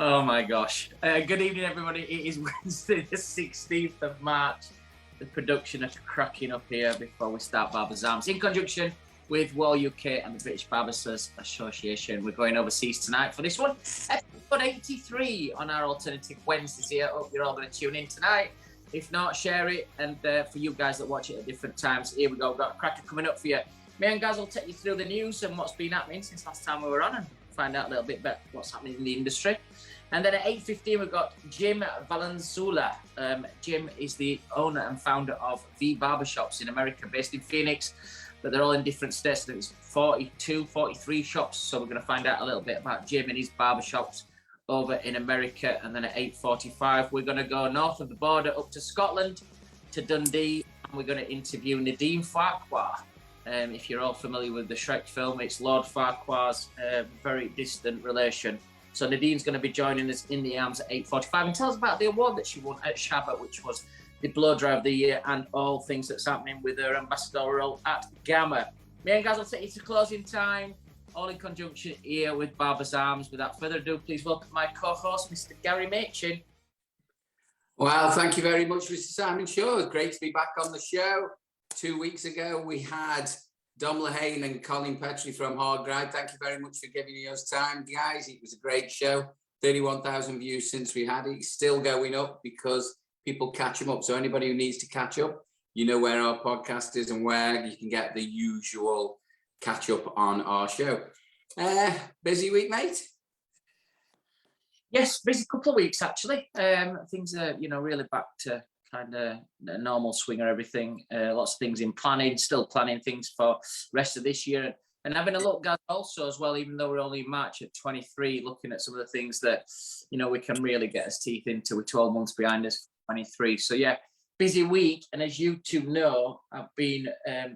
Oh my gosh. Good evening, everybody. It is Wednesday, the 16th of March. The production are cracking up here before we start Barbers' Arms. In conjunction with Wahl UK and the British Barbers Association, we're going overseas tonight for this one. Episode 83 on our alternative Wednesdays here. Hope you're all going to tune in tonight. If not, share it. And for you guys that watch it at different times, here we go. We've got a cracker coming up for you. Me and Gaz will take you through the news and what's been happening since last time we were on and find out a little bit about what's happening in the industry. And then at 8:15, we've got Jim Valenzuela. Jim is the owner and founder of the Barbershops in America, based in Phoenix, but they're all in different states. There's 42, 43 shops. So we're going to find out a little bit about Jim and his barbershops over in America. And then at 8:45, we're going to go north of the border up to Scotland, to Dundee, and we're going to interview Nadine Farquhar. If you're all familiar with the Shrek film, it's Lord Farquhar's very distant relation. So Nadine's going to be joining us in the arms at 8:45 and tell us about the award that she won at Shabbat, which was the Blow Dry of the Year, and all things that's happening with her ambassador role at Gamma. Me and Gaz will take you to closing time, all in conjunction here with Barbers' Arms. Without further ado, please welcome my co-host, Mr. Gary Machin. Well, thank you very much, Mr. Simon Shaw. It's great to be back on the show. 2 weeks ago, we had Dom Lehane and Colin Petrie from Hardgride. Thank you very much for giving us time, guys. It was a great show. 31,000 views since we had it. It's still going up because people catch them up. So anybody who needs to catch up, you know where our podcast is and where you can get the usual catch up on our show. Busy week, mate? Yes, busy couple of weeks, actually. Things are, really back to kind of a normal swing or everything. Lots of things in planning, still planning things for rest of this year. And having a look, guys, also as well, even though we're only in March at 23, looking at some of the things that, we can really get us teeth into with 12 months behind us for 23. So, yeah, busy week. And as you two know, I've been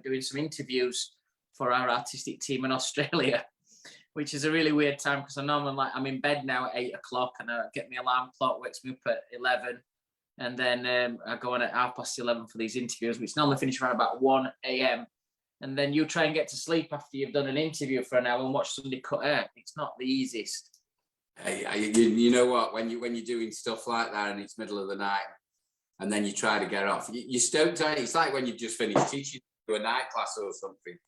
doing some interviews for our artistic team in Australia, which is a really weird time because I normally I'm in bed now at 8 o'clock and I get my alarm clock, wakes me up at 11. And then I go on at 11:30 for these interviews, which normally finish around about 1 a.m. And then you try and get to sleep after you've done an interview for an hour and watch somebody cut hair. It's not the easiest. You know what? When you're doing stuff like that and it's middle of the night, and then you try to get off, you're stoked on it. It's like when you've just finished teaching to a night class or something.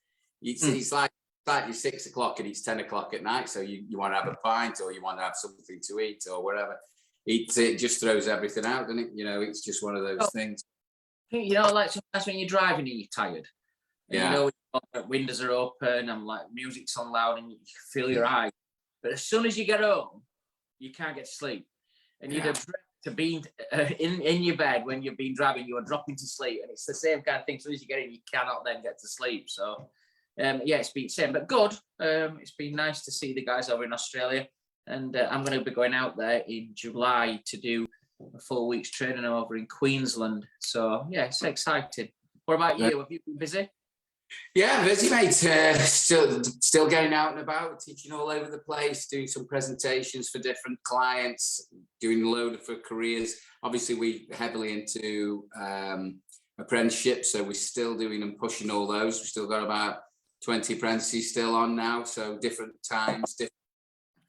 It's like you're 6 o'clock and it's 10 o'clock at night, so you want to have a pint or you want to have something to eat or whatever. It just throws everything out, doesn't it? It's just one of those things. Like sometimes when you're driving and you're tired. Yeah. Windows are open and like music's on loud and you feel your eyes. But as soon as you get home, you can't get to sleep. And you'd have to be in your bed when you've been driving, you are dropping to sleep. And it's the same kind of thing. As soon as you get in, you cannot then get to sleep. So, it's been the same, but good. It's been nice to see the guys over in Australia. And I'm going to be going out there in July to do a full week's training over in Queensland. So, yeah, it's exciting. What about you? Have you been busy? Yeah, busy, mate. Still getting out and about, teaching all over the place, doing some presentations for different clients, doing a load for careers. Obviously, we're heavily into apprenticeships, so we're still doing and pushing all those. We've still got about 20 apprentices still on now, so different times, different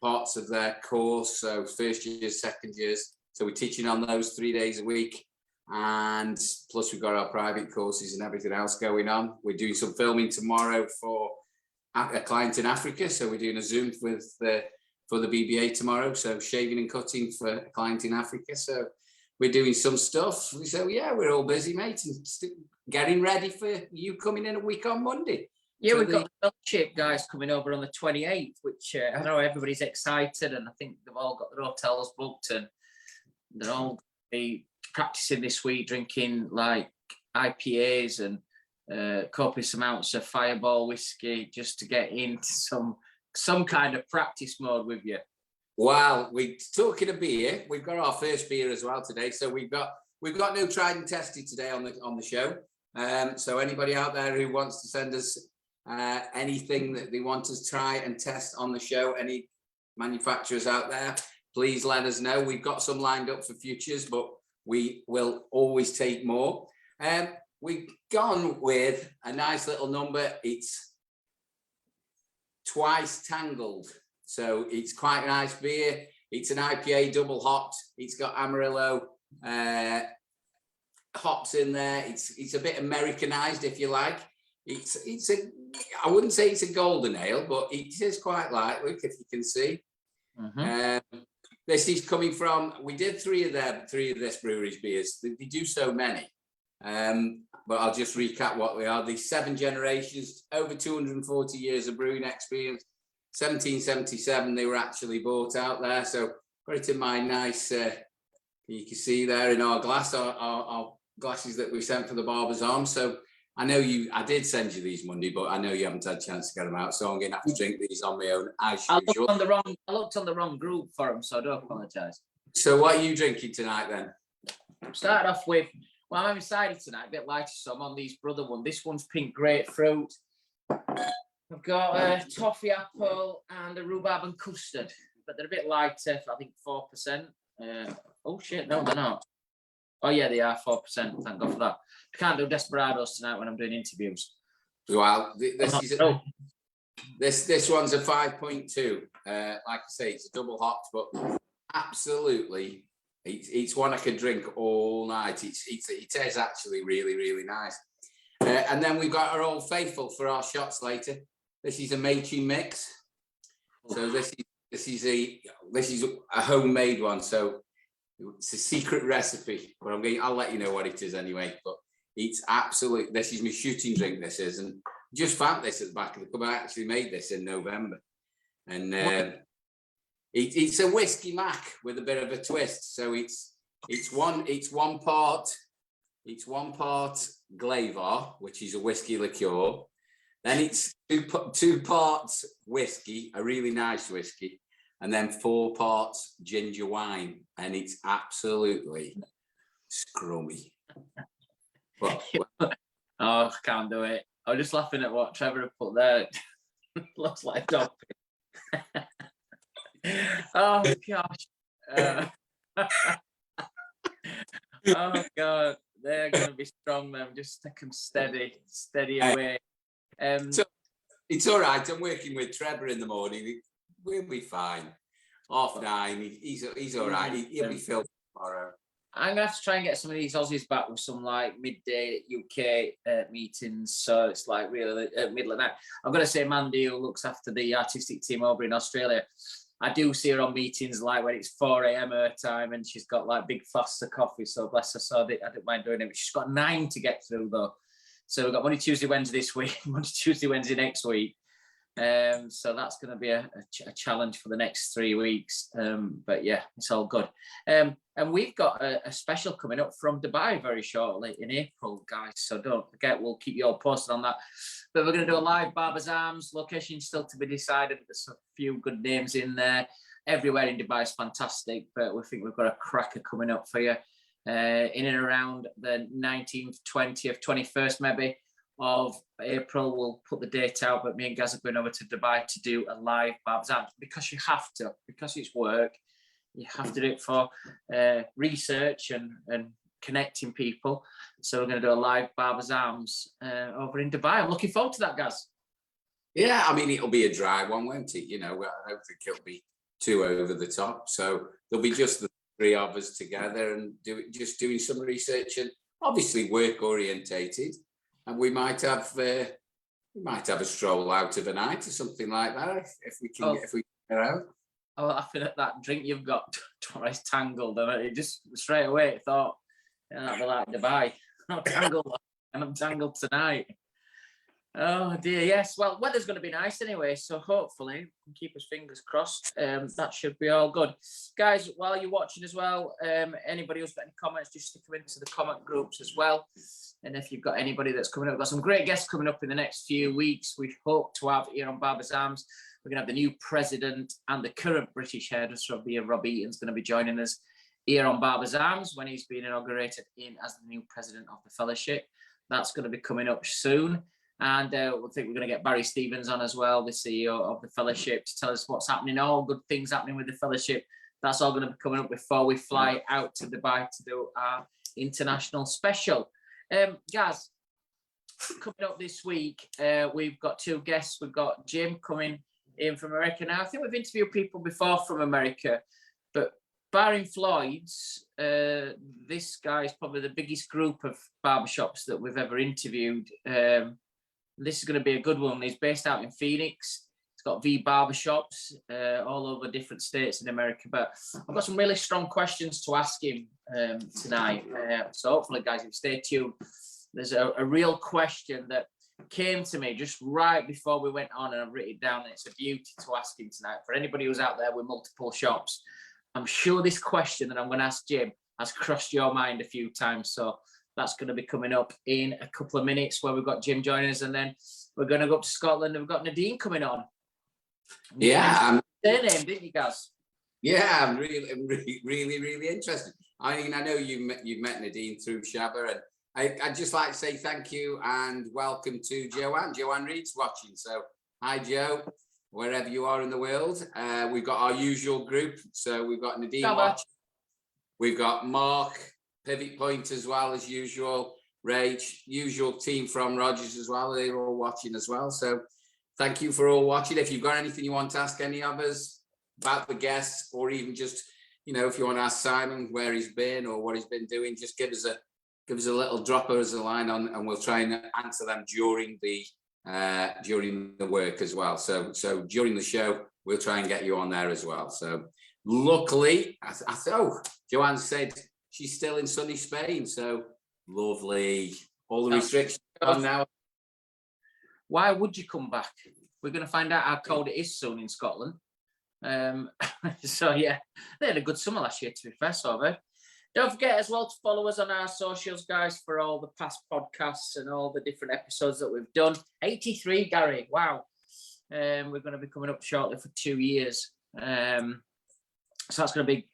parts of their course, so first years, second years. So we're teaching on those 3 days a week. And plus we've got our private courses and everything else going on. We're doing some filming tomorrow for a client in Africa. So we're doing a Zoom for the BBA tomorrow. So shaving and cutting for a client in Africa. So we're doing some stuff. So yeah, we're all busy, mate, and getting ready for you coming in a week on Monday. Yeah, we've got the Fellowship guys coming over on the 28th, which I know everybody's excited, and I think they've all got their hotels booked, and they're all be practicing this week, drinking like IPAs and copious amounts of Fireball whiskey just to get into some kind of practice mode with you. Wow, we're talking a beer. We've got our first beer as well today, so we've got no tried and tested today on the show. So anybody out there who wants to send us anything that they want to try and test on the show, any manufacturers out there, please let us know. We've got some lined up for futures, but we will always take more. We've gone with a nice little number. It's Twice Tangled. So it's quite a nice beer. It's an IPA double hot. It's got Amarillo hops in there. It's a bit Americanized, if you like. I wouldn't say it's a golden ale, but it is quite light, look, if you can see. This is coming from, we did three of this brewery's beers. They do so many. But I'll just recap what they are. These 7 generations, over 240 years of brewing experience. 1777, they were actually bought out there. So got it in my nice, you can see there in our glass, our glasses that we sent for the Barber's Arm. So I know I did send you these Monday, but I know you haven't had a chance to get them out. So I'm going to have to drink these on my own as usual. I looked on the wrong group for them, so I do apologise. So what are you drinking tonight then? Started off with, well, I'm excited tonight, a bit lighter, so I'm on these brother one. This one's pink grapefruit. I've got a toffee apple and a rhubarb and custard, but they're a bit lighter, I think 4%. Oh shit, no, they're not. Oh yeah, they are 4%. Thank God for that. I can't do Desperados tonight when I'm doing interviews. Well, this one's a 5.2. Like I say, it's a double hot, but absolutely, it's one I could drink all night. It is actually really, really nice. And then we've got our Old Faithful for our shots later. This is a Machin mix. So this is a homemade one. So it's a secret recipe, but I'll let you know what it is anyway. But it's absolute. This is my shooting drink. This is, and just found this at the back of the club. I actually made this in November, and it's a whiskey mac with a bit of a twist. So it's one part Glavar, which is a whiskey liqueur. Then it's two parts whiskey, a really nice whiskey, and then 4 parts ginger wine, and it's absolutely scrummy. Well, oh, I can't do it. I was just laughing at what Trevor had put there. Looks like dog. Oh gosh. Oh god, they're gonna be strong, man. Just take them steady away. So it's all right. I'm working with Trevor in the morning. We'll be fine. 9:30. He's all right. He'll be filmed tomorrow. I'm gonna have to try and get some of these Aussies back with some like midday UK meetings. So it's like really middle of the night. I'm gonna say Mandy, who looks after the artistic team over in Australia. I do see her on meetings like when it's 4 a.m. her time, and she's got like big flasks of coffee. So bless her. So I don't mind doing it. But she's got 9 to get through though. So we've got Monday, Tuesday, Wednesday this week, Monday, Tuesday, Wednesday next week. So that's going to be a challenge for the next 3 weeks. But yeah, it's all good. And we've got a special coming up from Dubai very shortly in April, guys. So don't forget, we'll keep you all posted on that. But we're going to do a live Barber's Arms. Location still to be decided. There's a few good names in there. Everywhere in Dubai is fantastic, but we think we've got a cracker coming up for you. In and around the 19th, 20th, 21st maybe of April. We'll put the date out, but me and Gaz are going over to Dubai to do a live Barber's Arms because you have to, because it's work. You have to do it for research and connecting people. So we're going to do a live Barber's Arms over in Dubai. I'm looking forward to that, Gaz. Yeah, I mean, it'll be a dry one, won't it? You know, I don't think it'll be too over the top. So there'll be just the 3 of us together and doing some research and obviously work orientated, and we might have a stroll out of a night or something like that if we can get out. I was laughing at that drink you've got twice tangled, and it just straight away thought, yeah, that'd be like Dubai. Not tangled, and I'm tangled tonight. Oh dear, yes. Well, weather's going to be nice anyway, so hopefully we can keep us fingers crossed. That should be all good, guys. While you're watching as well, anybody who's got any comments, just stick them into the comment groups as well. And if you've got anybody that's coming up, we've got some great guests coming up in the next few weeks. We hope to have here on Barber's Arms. We're going to have the new president and the current British hairdresser of the year, Rob Eaton's going to be joining us here on Barber's Arms when he's being inaugurated as the new president of the fellowship. That's going to be coming up soon. And we think we're going to get Barry Stevens on as well, the CEO of the fellowship, to tell us what's happening, all good things happening with the fellowship. That's all going to be coming up before we fly out to Dubai to do our international special. Guys, coming up this week, we've got 2 guests. We've got Jim coming in from America now. I think we've interviewed people before from America. But barring Floyd's, this guy is probably the biggest group of barbershops that we've ever interviewed. This is going to be a good one. He's based out in Phoenix. He's got V barbershops all over different states in America. But I've got some really strong questions to ask him tonight. So hopefully, guys, if you stay tuned, there's a real question that came to me just right before we went on, and I've written it down, and it's a beauty to ask him tonight. For anybody who's out there with multiple shops, I'm sure this question that I'm going to ask Jim has crossed your mind a few times. So that's going to be coming up in a couple of minutes, where we've got Jim joining us, and then we're going to go up to Scotland and we've got Nadine coming on. Yeah. Their name, didn't you, guys? Yeah, I'm really interested. I mean, I know you've met Nadine through Shabba, and I'd just like to say thank you and welcome to Joanne. Joanne Reed's watching. So hi, Joe, wherever you are in the world. We've got our usual group. So we've got Nadine watching. We've got Mark, Pivot Point as well as usual. Rach, usual team from Rogers as well. They're all watching as well. So thank you for all watching. If you've got anything you want to ask any of us about the guests, or even just, you know, if you want to ask Simon where he's been or what he's been doing, just give us a little, drop us a line on, and we'll try and answer them during the work as well. So during the show, we'll try and get you on there as well. So luckily, I thought Joanne said she's still in sunny Spain. So lovely. All the restrictions on now. Why would you come back? We're going to find out how cold it is soon in Scotland. So yeah, they had a good summer last year, to be fair. So don't forget as well to follow us on our socials, guys, for all the past podcasts and all the different episodes that we've done. 83, Gary. Wow. We're going to be coming up shortly for 2 years. So that's going to be,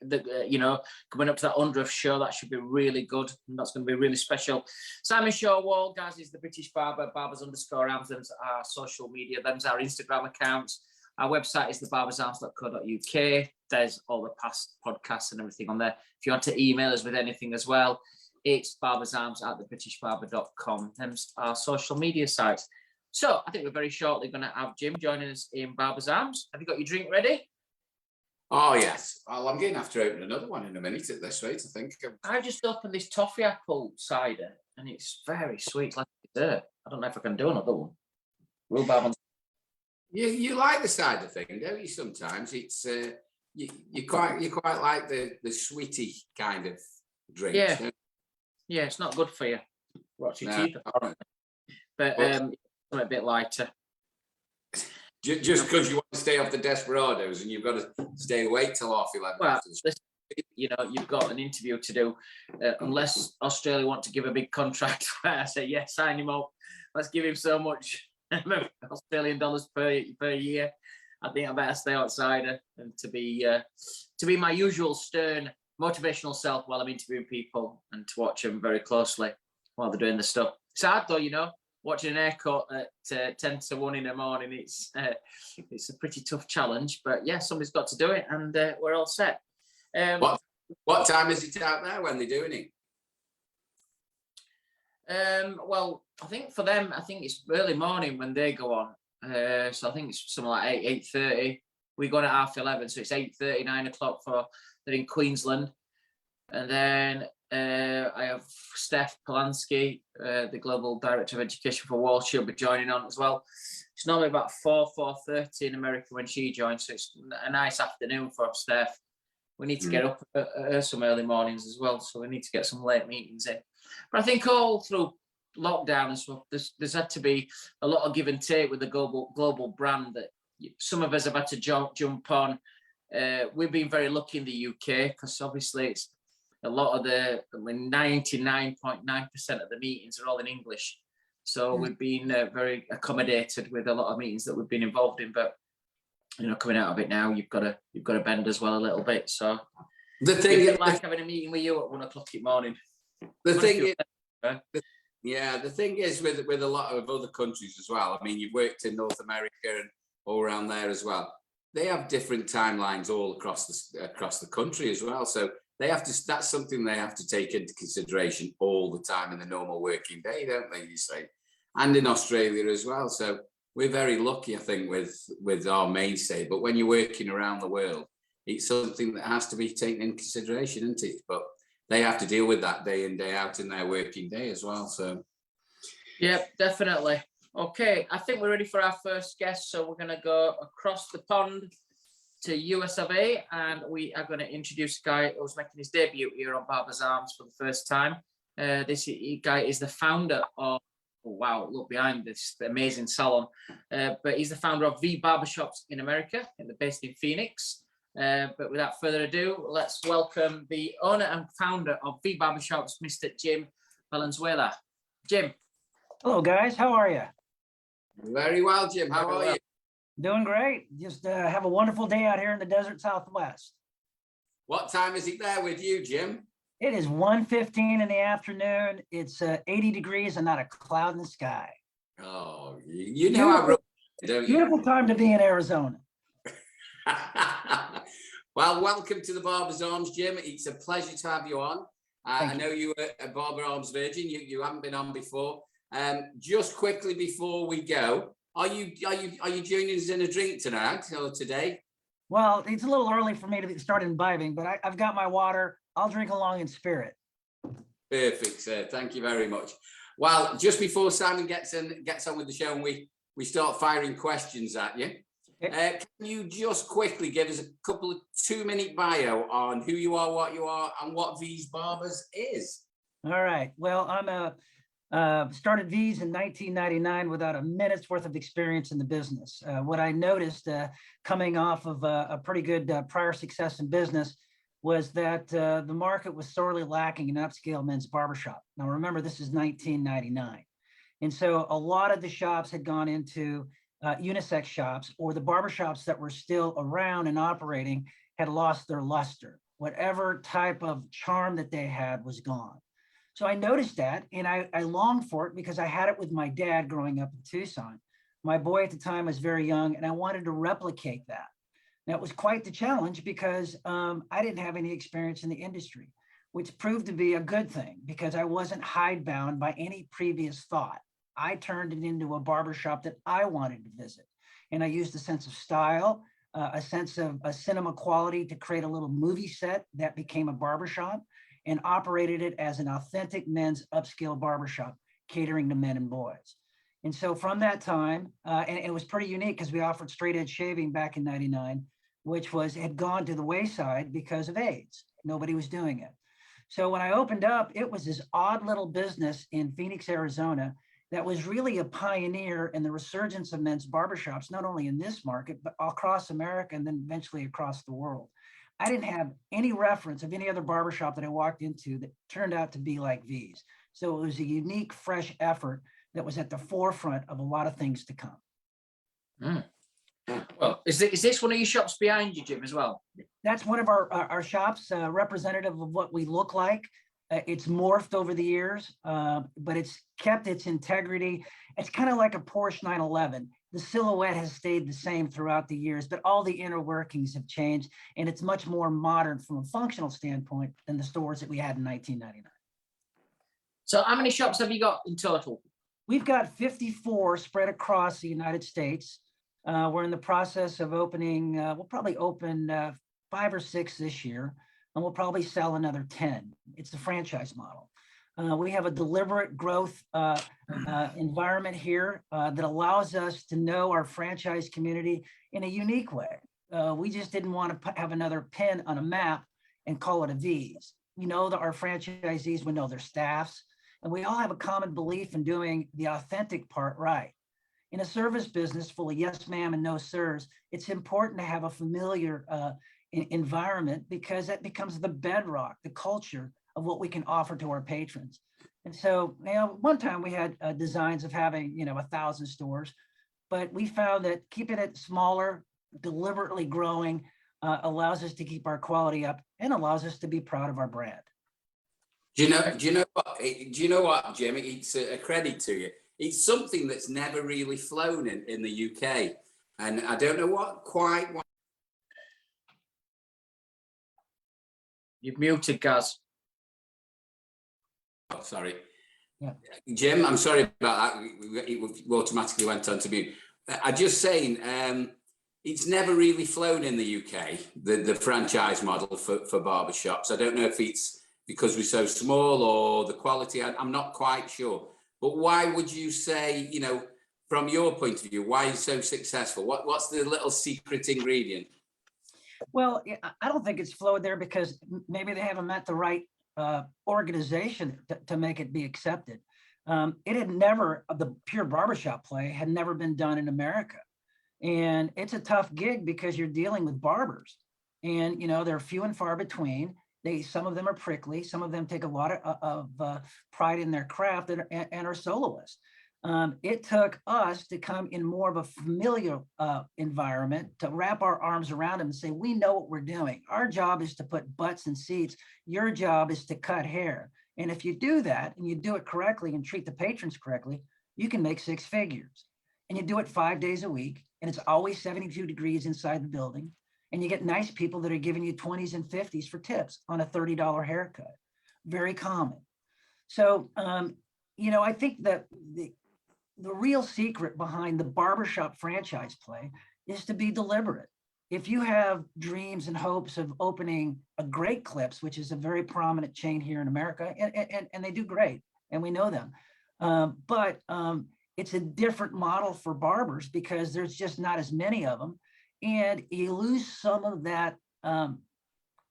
coming up to that 100th show. That should be really good. And that's going to be really special. Simon Shaw Wahl, guys, is the British Barber. Barbers_arms. Them's our social media. Them's our Instagram accounts. Our website is thebarbersarms.co.uk. There's all the past podcasts and everything on there. If you want to email us with anything as well, it's barbersarms@thebritishbarber.com. Them's our social media sites. So I think we're very shortly going to have Jim joining us in Barbers Arms. Have you got your drink ready? Oh, yes. Well, I'm going to have to open another one in a minute at this rate, I think. I just opened this toffee apple cider, and it's very sweet, like dessert. I don't know if I can do another one. Rhubarb on. You like the cider thing, don't you? Sometimes it's you quite like the sweety kind of drink. Yeah, yeah, it's not good for you. Rots your teeth, but a bit lighter. Just because you want to stay off the desperados and you've got to stay awake till 11:30. Well, you've got an interview to do. Unless Australia want to give a big contract, I say, yeah, sign him up. Let's give him so much Australian dollars per year. I think I better stay outside and to be my usual stern motivational self while I'm interviewing people, and to watch them very closely while they're doing the stuff. It's hard though, watching an haircut at 10 to 1 in the morning. It's a pretty tough challenge, but yeah, somebody's got to do it, and we're all set. What time is it out there when they're doing it? Well, I think for them, it's early morning when they go on. So I think it's something like 8:30. We go on at 11:30, so it's 8:30, 9 o'clock they're in Queensland. And then I have Steph Polanski, the Global Director of Education for Wahl. She'll be joining on as well. It's normally about 4:30 in America when she joins, so it's a nice afternoon for Steph. We need to get up some early mornings as well, so we need to get some late meetings in. But I think all through lockdown and stuff, there's had to be a lot of give and take with the global brand that some of us have had to jump on. We've been very lucky in the UK because obviously it's a lot of 99.9% of the meetings are all in English. So we've been very accommodated with a lot of meetings that we've been involved in. But coming out of it now, you've got to bend as well a little bit. So the thing is, like having a meeting with you at 1 o'clock in the morning. The thing is with a lot of other countries as well. I mean, you've worked in North America and all around there as well. They have different timelines all across the country as well. So that's something they have to take into consideration all the time in the normal working day, don't they? You say, and in Australia as well. So we're very lucky, I think, with our mainstay. But when you're working around the world, it's something that has to be taken in consideration, isn't it? But they have to deal with that day in, day out in their working day as well. So, yeah, definitely. Okay, I think we're ready for our first guest. So we're going to go across the pond to US of A, and we are going to introduce a guy who's making his debut here on Barbers Arms for the first time. This guy is the founder of, oh, wow, look behind this amazing salon. But he's the founder of V Barbershops in America, and they're based in Phoenix. But without further ado, let's welcome the owner and founder of V Barbershops, Mr. Jim Valenzuela. Jim. Hello, guys. How are you? very well, Jim. How are you? Doing great. Just have a wonderful day out here in the desert Southwest. What time is it there with you, Jim? It is 1:15 in the afternoon. It's 80 degrees and not a cloud in the sky. Oh, you know how don't you? Beautiful time to be in Arizona. Well, welcome to the Barbers Arms, Jim. It's a pleasure to have you on. I know you were a Barber Arms virgin. You haven't been on before. Just quickly before we go, are you joining us in a drink tonight or today? Well, it's a little early for me to start imbibing, but I've got my water. I'll drink along in spirit. Perfect, sir. Thank you very much. Well, just before Simon gets on with the show and we start firing questions at you, can you just quickly give us a couple of 2-minute bio on who you are, what you are, and what V's Barbers is? All right. Well, I'm started V's in 1999 without a minute's worth of experience in the business. What I noticed coming off of a pretty good prior success in business was that the market was sorely lacking in upscale men's barbershop. Now, remember, this is 1999. And so a lot of the shops had gone into unisex shops, or the barbershops that were still around and operating had lost their luster. Whatever type of charm that they had was gone. So I noticed that, and I longed for it because I had it with my dad growing up in Tucson. My boy at the time was very young, and I wanted to replicate that. That was quite the challenge because I didn't have any experience in the industry, which proved to be a good thing because I wasn't hidebound by any previous thought. I turned it into a barbershop that I wanted to visit. And I used a sense of style, a sense of a cinema quality to create a little movie set that became a barbershop, and operated it as an authentic men's upscale barbershop, catering to men and boys. And so from that time, and it was pretty unique because we offered straight edge shaving back in '99, which had gone to the wayside because of AIDS. Nobody was doing it. So when I opened up, it was this odd little business in Phoenix, Arizona, that was really a pioneer in the resurgence of men's barbershops, not only in this market, but across America and then eventually across the world. I didn't have any reference of any other barbershop that I walked into that turned out to be like V's. So it was a unique, fresh effort that was at the forefront of a lot of things to come. Mm. Well, is this one of your shops behind you, Jim, as well? That's one of our shops, representative of what we look like. It's morphed over the years, but it's kept its integrity. It's kind of like a Porsche 911. The silhouette has stayed the same throughout the years, but all the inner workings have changed, and it's much more modern from a functional standpoint than the stores that we had in 1999. So how many shops have you got in total? We've got 54 spread across the United States. We're in the process of opening, we'll probably open 5 or 6 this year, and we'll probably sell another 10. It's the franchise model. We have a deliberate growth environment here that allows us to know our franchise community in a unique way. We just didn't want to have another pin on a map and call it a V's. We know that our franchisees, we know their staffs, and we all have a common belief in doing the authentic part right. In a service business full of yes, ma'am, and no, sirs, it's important to have a familiar environment because that becomes the bedrock, the culture of what we can offer to our patrons. And so, one time we had designs of having, 1,000 stores, but we found that keeping it smaller, deliberately growing, allows us to keep our quality up and allows us to be proud of our brand. Do you know what, Jim? It's a credit to you. It's something that's never really flown in the UK, and I don't know why. You've muted, Gaz. Oh, sorry. Yeah. Jim, I'm sorry about that. It automatically went on to mute. I'm just saying, it's never really flown in the UK, the franchise model for barbershops. I don't know if it's because we're so small or the quality, I'm not quite sure. But why would you say, you know, from your point of view, why is it so successful? What's the little secret ingredient? Well, I don't think it's flowed there because maybe they haven't met the right organization to make it be accepted. It had never, the pure barbershop play had never been done in America. And it's a tough gig because you're dealing with barbers, and you know they're few and far between. Some of them are prickly, some of them take a lot of pride in their craft and are soloists. It took us to come in more of a familiar environment to wrap our arms around them and say, we know what we're doing. Our job is to put butts in seats. Your job is to cut hair. And if you do that and you do it correctly and treat the patrons correctly, you can make 6 figures. And you do it 5 days a week. And it's always 72 degrees inside the building. And you get nice people that are giving you 20s and 50s for tips on a $30 haircut. Very common. So, you know, I think that the real secret behind the barbershop franchise play is to be deliberate. If you have dreams and hopes of opening a Great Clips, which is a very prominent chain here in America, and they do great, and we know them, but it's a different model for barbers because there's just not as many of them. And you lose some of that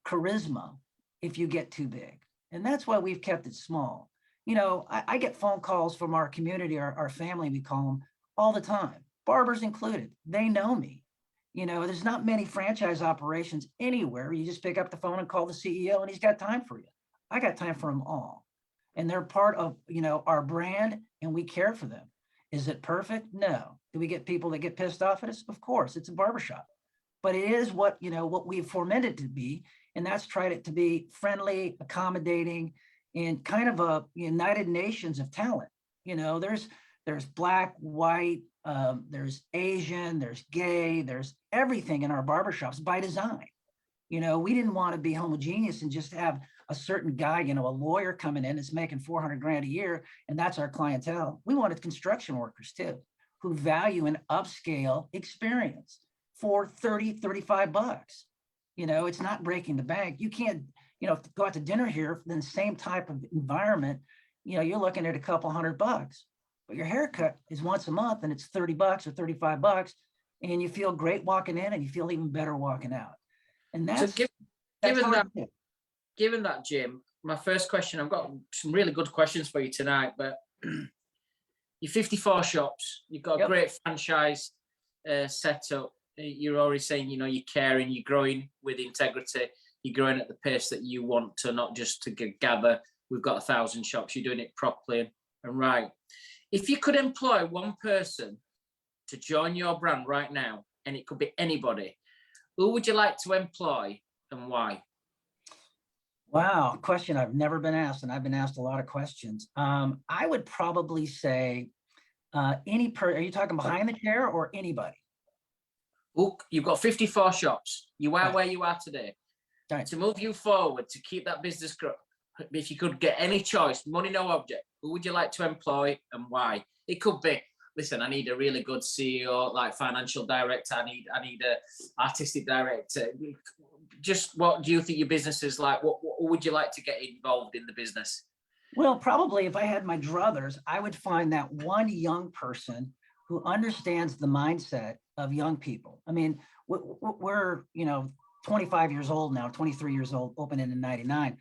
charisma if you get too big. And that's why we've kept it small. You know, I get phone calls from our community, our family, we call them, all the time, barbers included. They know me. You know, there's not many franchise operations anywhere. You just pick up the phone and call the CEO and he's got time for you. I got time for them all. And they're part of, you know, our brand, and we care for them. Is it perfect? No. Do we get people that get pissed off at us? Of course, it's a barbershop. But it is what, you know, what we've fomented to be. And that's tried it to be friendly, accommodating, and kind of a United Nations of talent. You know, there's black, white, there's Asian, there's gay, there's everything in our barbershops by design. You know, we didn't want to be homogeneous and just have a certain guy, you know, a lawyer coming in that's making 400 grand a year, and that's our clientele. We wanted construction workers too, who value an upscale experience for 30, 35 bucks. You know, it's not breaking the bank. You can't, you know, go out to dinner here in the same type of environment, you know, you're looking at a couple $100, but your haircut is once a month and it's 30 bucks or 35 bucks, and you feel great walking in and you feel even better walking out. And that's, so given that, Jim, my first question, I've got some really good questions for you tonight, but you're 54 shops, you've got a great franchise set up. You're already saying, you know, you're caring, you're growing with integrity, you're growing at the pace that you want to, not just to gather, we've got 1,000 shops, you're doing it properly and right. If you could employ one person to join your brand right now, and it could be anybody, who would you like to employ and why? Wow, question I've never been asked, and I've been asked a lot of questions. I would probably say are you talking behind the chair or anybody? Look, you've got 54 shops. You are where you are today. Right. To move you forward, to keep that business growing, if you could get any choice, money, no object, who would you like to employ and why? It could be, listen, I need a really good CEO, like financial director. I need a artistic director. Just what do you think your business is like? What would you like to get involved in the business? Well, probably if I had my druthers, I would find that one young person who understands the mindset of young people. I mean, we're, you know, 25 years old now, 23 years old, opened in 99.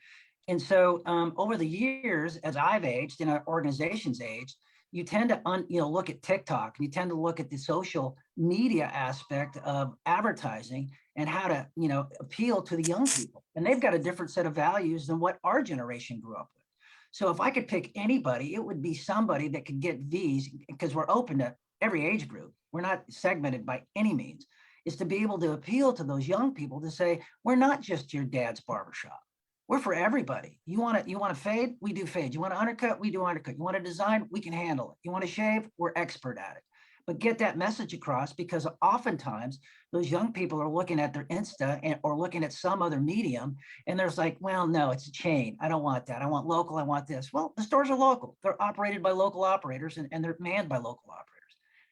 And so over the years, as I've aged and our organization's aged, you tend to look at TikTok, and you tend to look at the social media aspect of advertising and how to, you know, appeal to the young people. And they've got a different set of values than what our generation grew up with. So if I could pick anybody, it would be somebody that could get these, because we're open to every age group. We're not segmented by any means, is to be able to appeal to those young people to say, we're not just your dad's barbershop. We're for everybody. You want to fade? We do fade. You want to undercut? We do undercut. You want to design? We can handle it. You want to shave? We're expert at it. But get that message across, because oftentimes those young people are looking at their Insta or looking at some other medium, and there's like, well, no, it's a chain. I don't want that. I want local. I want this. Well, the stores are local. They're operated by local operators, and they're manned by local operators.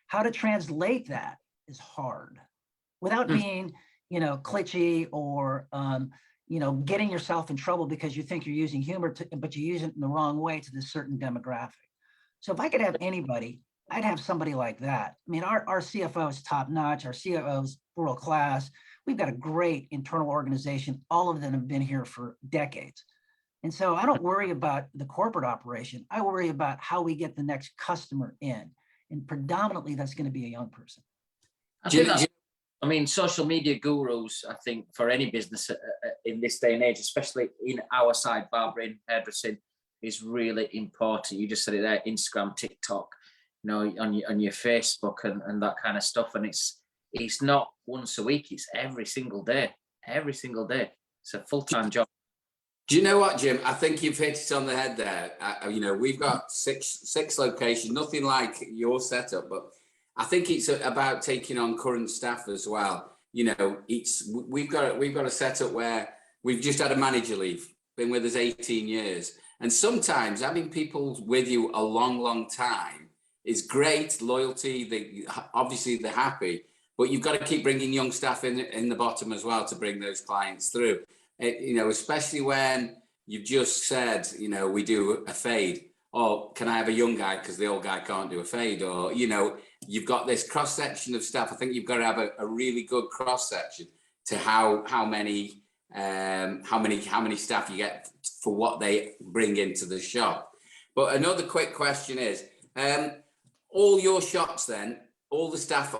How to translate that is hard. without being, glitchy or, getting yourself in trouble because you think you're using humor, but you use it in the wrong way to this certain demographic. So if I could have anybody, I'd have somebody like that. I mean, our CFO is top notch. Our COO is world class. We've got a great internal organization. All of them have been here for decades. And so I don't worry about the corporate operation. I worry about how we get the next customer in. And predominantly, that's going to be a young person. I mean, social media gurus, I think, for any business in this day and age, especially in our side, barbering, hairdressing, is really important. You just said it there, Instagram, TikTok, on your Facebook and that kind of stuff. And it's not once a week, it's every single day. Every single day. It's a full-time job. Do you know what, Jim? I think you've hit it on the head there. We've got six locations, nothing like your setup, but I think it's about taking on current staff as well. We've got a setup where we've just had a manager leave, been with us 18 years. And sometimes having people with you a long, long time is great, loyalty, obviously they're happy, but you've got to keep bringing young staff in the bottom as well to bring those clients through. Especially when you've just said, we do a fade, or can I have a young guy because the old guy can't do a fade, or, you've got this cross section of staff. I think you've got to have a really good cross section to how many staff you get for what they bring into the shop. But another quick question is, all your shops then, all the staff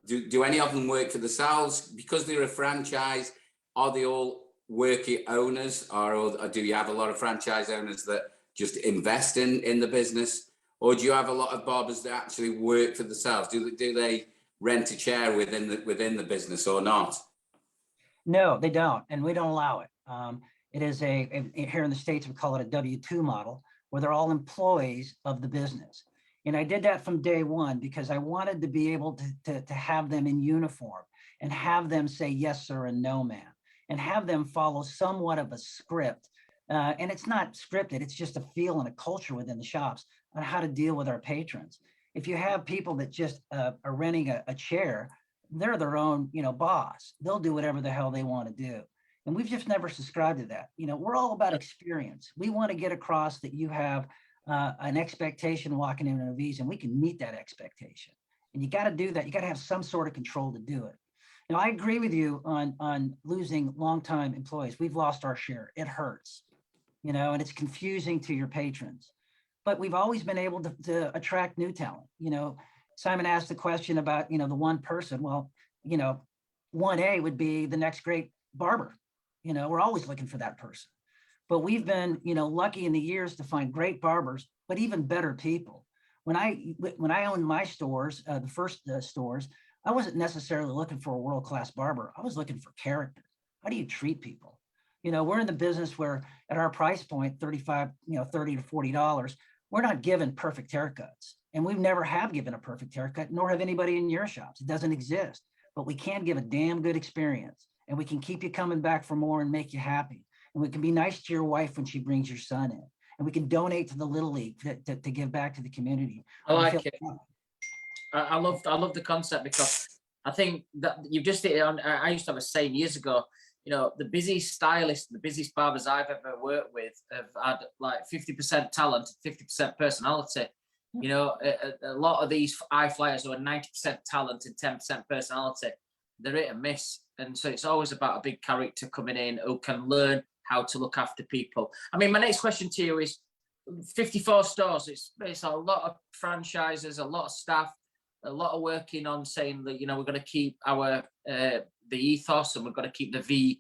do any of them work for themselves because they're a franchise? Are they all working owners, or do you have a lot of franchise owners that just invest in the business? Or do you have a lot of barbers that actually work for themselves? Do they rent a chair within the business or not? No, they don't, and we don't allow it. It is here in the States, we call it a W-2 model, where they're all employees of the business. And I did that from day one because I wanted to be able to have them in uniform and have them say yes, sir, and no, ma'am, and have them follow somewhat of a script. And it's not scripted, it's just a feel and a culture within the shops on how to deal with our patrons. If you have people that just are renting a chair, they're their own, boss. They'll do whatever the hell they want to do. And we've just never subscribed to that. We're all about experience. We want to get across that you have an expectation walking into a visa, and we can meet that expectation. And you got to do that. You got to have some sort of control to do it. I agree with you on losing longtime employees. We've lost our share. It hurts, and it's confusing to your patrons. But we've always been able to attract new talent. Simon asked the question about, the one person. Well, 1A would be the next great barber. We're always looking for that person. But we've been, lucky in the years to find great barbers, but even better people. When I owned my stores, the first stores, I wasn't necessarily looking for a world-class barber. I was looking for character. How do you treat people? We're in the business where at our price point, $35, $30 to $40, we're not given perfect haircuts. And we never have given a perfect haircut, nor have anybody in your shops. It doesn't exist. But we can give a damn good experience. And we can keep you coming back for more and make you happy. And we can be nice to your wife when she brings your son in. And we can donate to the Little League to give back to the community. I like it. I love the concept, because I think that you've just hit it on. I used to have a saying years ago, the busiest stylists, the busiest barbers I've ever worked with have had like 50% talent, 50% personality. A lot of these high flyers who are 90% talent and 10% personality, they're hit and miss. And so it's always about a big character coming in who can learn how to look after people. I mean, my next question to you is 54 stores. It's a lot of franchises, a lot of staff, a lot of working on saying that, we're going to keep our the ethos, and we've got to keep the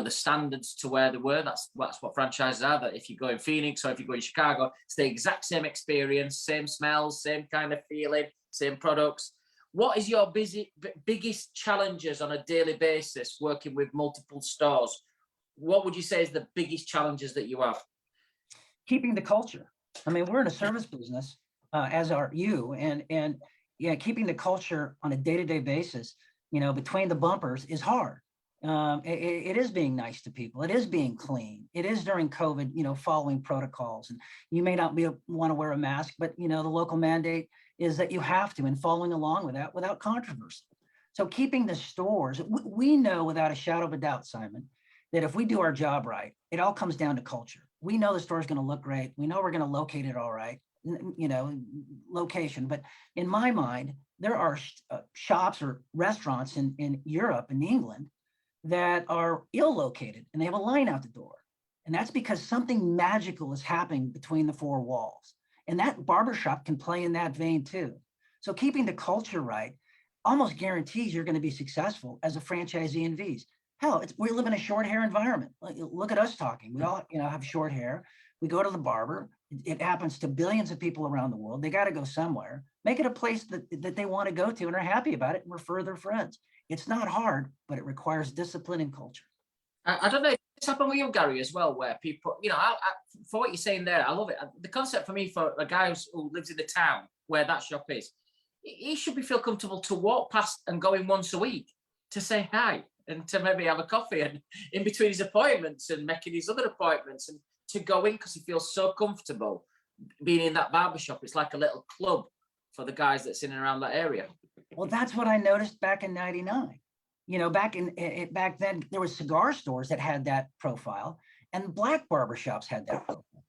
standards to where they were. That's what franchises are. That if you go in Phoenix or if you go in Chicago, it's the exact same experience, same smells, same kind of feeling, same products. What is your biggest challenges on a daily basis working with multiple stores? What would you say is the biggest challenges that you have? Keeping the culture. I mean, we're in a service business, as are you, and keeping the culture on a day-to-day basis, between the bumpers is hard. It is being nice to people. It is being clean. It is during COVID, following protocols. And you may not want to wear a mask, but, the local mandate is that you have to, and following along with that without controversy. So keeping the stores, we know without a shadow of a doubt, Simon, that if we do our job right, it all comes down to culture. We know the store is going to look great. We know we're going to locate it all right, you know, location. But in my mind, there are shops or restaurants in Europe and England that are ill located and they have a line out the door. And that's because something magical is happening between the four walls. And that barbershop can play in that vein too. So keeping the culture right almost guarantees you're going to be successful as a franchisee in V's. Hell, we live in a short hair environment. Look at us talking. We all, you know, have short hair. We go to the barber. It happens to billions of people around the world. They got to go somewhere. Make it a place that they want to go to and are happy about it and refer their friends. It's not hard, but it requires discipline and culture. I don't know if it's happened with you, Gary, as well, where people, you know, for what you're saying there, I love it. The concept for me, for a guy who lives in the town where that shop is, he should feel comfortable to walk past and go in once a week to say hi and to maybe have a coffee and in between his appointments and making his other appointments, and to go in because he feels so comfortable being in that barbershop. It's like a little club for the guys that's in and around that area. Well, that's what I noticed back in '99. You know, back then, there was cigar stores that had that profile, and black barbershops had that profile.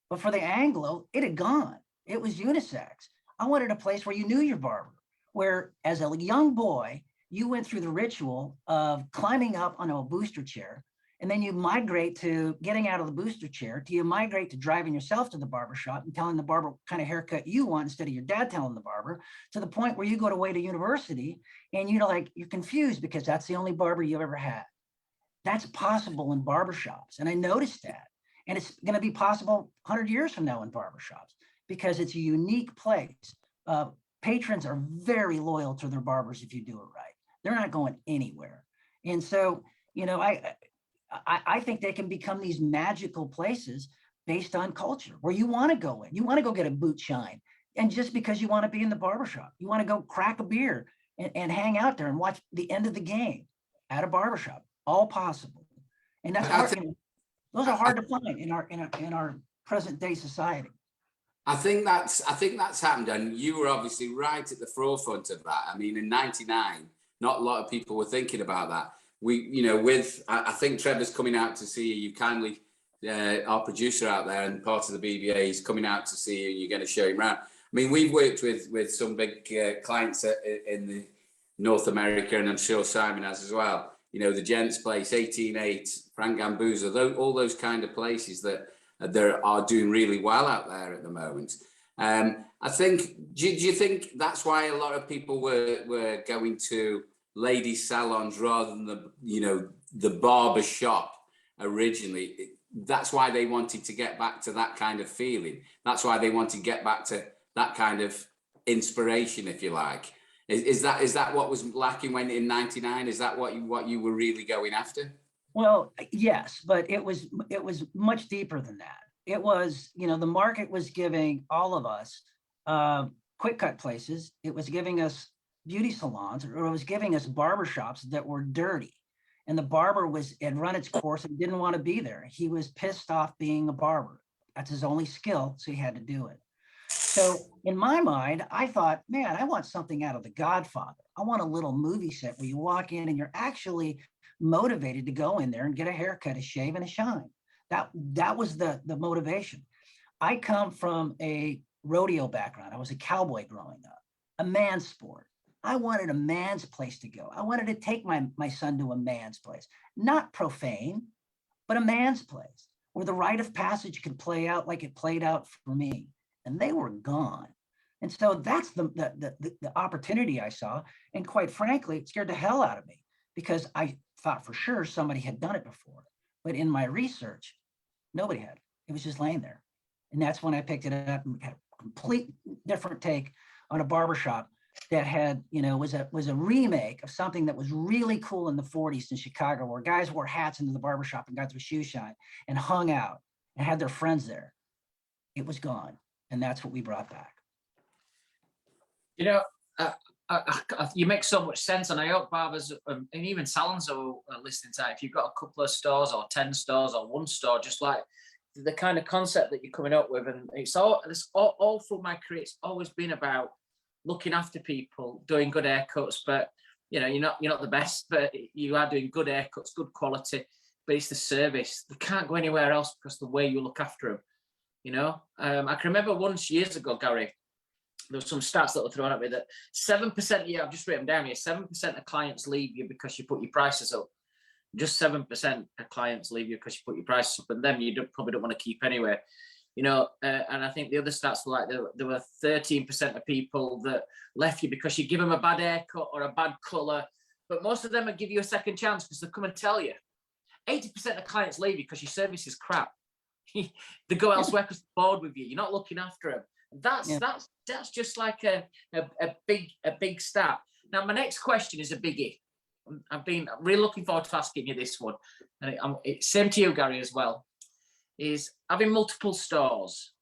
But for the Anglo, it had gone. It was unisex. I wanted a place where you knew your barber, where as a young boy, you went through the ritual of climbing up onto a booster chair, and then you migrate to getting out of the booster chair, you migrate to driving yourself to the barbershop and telling the barber what kind of haircut you want instead of your dad telling the barber, to the point where you go away to university and you're confused because that's the only barber you've ever had. That's possible in barbershops. And I noticed that. And it's going to be possible 100 years from now in barbershops because it's a unique place. Patrons are very loyal to their barbers if you do it right. They're not going anywhere. And so, you know, I think they can become these magical places based on culture where you want to go in. You want to go get a boot shine. And just because you want to be in the barbershop, you want to go crack a beer and hang out there and watch the end of the game at a barbershop, all possible. And that's hard, those are hard to find in our present day society. I think that's happened, and you were obviously right at the forefront of that. I mean, in '99, not a lot of people were thinking about that. I think Trevor's coming out to see you. You kindly, our producer out there and part of the BBA is coming out to see you. You're going to show him around. I mean, we've worked with some big clients in the North America, and I'm sure Simon has as well. You know, the Gents Place, 188, Frank Gambuza, all those kind of places that are doing really well out there at the moment. I think, do you think that's why a lot of people were going to ladies salons rather than the barber shop originally? That's why they wanted to get back to that kind of feeling. That's why they wanted to get back to that kind of inspiration, if you like. Is that what was lacking when in '99? Is that what you were really going after? Well, yes, but it was much deeper than that. It was, the market was giving all of us quick cut places. It was giving us beauty salons, or it was giving us barbershops that were dirty. And the barber had run its course and didn't want to be there. He was pissed off being a barber. That's his only skill, so he had to do it. So in my mind, I thought, man, I want something out of The Godfather. I want a little movie set where you walk in and you're actually motivated to go in there and get a haircut, a shave, and a shine. That was the motivation. I come from a rodeo background. I was a cowboy growing up, a man's sport. I wanted a man's place to go. I wanted to take my son to a man's place, not profane, but a man's place where the rite of passage could play out like it played out for me. And they were gone. And so that's the opportunity I saw. And quite frankly, it scared the hell out of me because I thought for sure somebody had done it before. But in my research, nobody had. It was just laying there. And that's when I picked it up and had a complete different take on a barbershop that had, was a remake of something that was really cool in the 40s in Chicago, where guys wore hats into the barbershop and got their shoe shine and hung out and had their friends there. It was gone. And that's what we brought back. You make so much sense, and I hope barbers and even salons are listening to that. If you've got a couple of stores or 10 stores or one store, just like the kind of concept that you're coming up with, and it's all through my career, it's always been about looking after people, doing good haircuts. But you know, you're not the best, but you are doing good haircuts, good quality, but it's the service. They can't go anywhere else because the way you look after them, you know. I can remember once years ago, Gary, there were some stats that were thrown at me that 7%, yeah, I've just written down here, 7% of clients leave you because you put your prices up. Just 7% of clients leave you because you put your prices up, and then you probably don't want to keep anyway. You know, and I think the other stats were like there were 13% of people that left you because you give them a bad haircut or a bad colour, but most of them will give you a second chance because they'll come and tell you. 80% of clients leave you because your service is crap. They go elsewhere because they're bored with you. You're not looking after them. That's just like a big stat. Now, my next question is a biggie. I've been really looking forward to asking you this one, and it's same to you, Gary, as well. Is having multiple stores,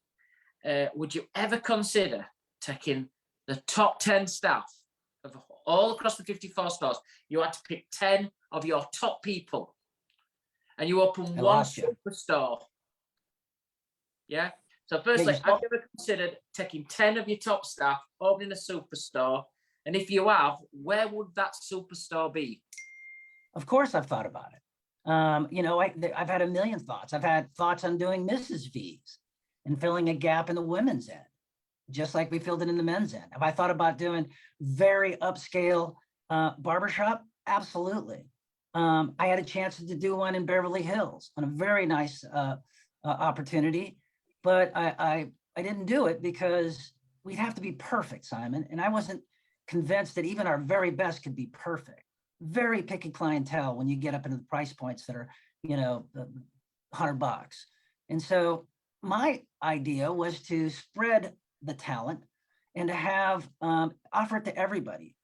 would you ever consider taking the top 10 staff of all across the 54 stores? You had to pick 10 of your top people and you open one superstore. Yeah. So firstly, have you ever considered taking 10 of your top staff, opening a superstore? And if you have, where would that superstore be? Of course I've thought about it. You know, I've had a million thoughts. I've had thoughts on doing Mrs. V's and filling a gap in the women's end, just like we filled it in the men's end. Have I thought about doing very upscale barbershop? Absolutely. I had a chance to do one in Beverly Hills on a very nice opportunity, but I didn't do it because we'd have to be perfect, Simon. And I wasn't convinced that even our very best could be perfect. Very picky clientele when you get up into the price points that are, you know, $100. And so my idea was to spread the talent and to have offer it to everybody,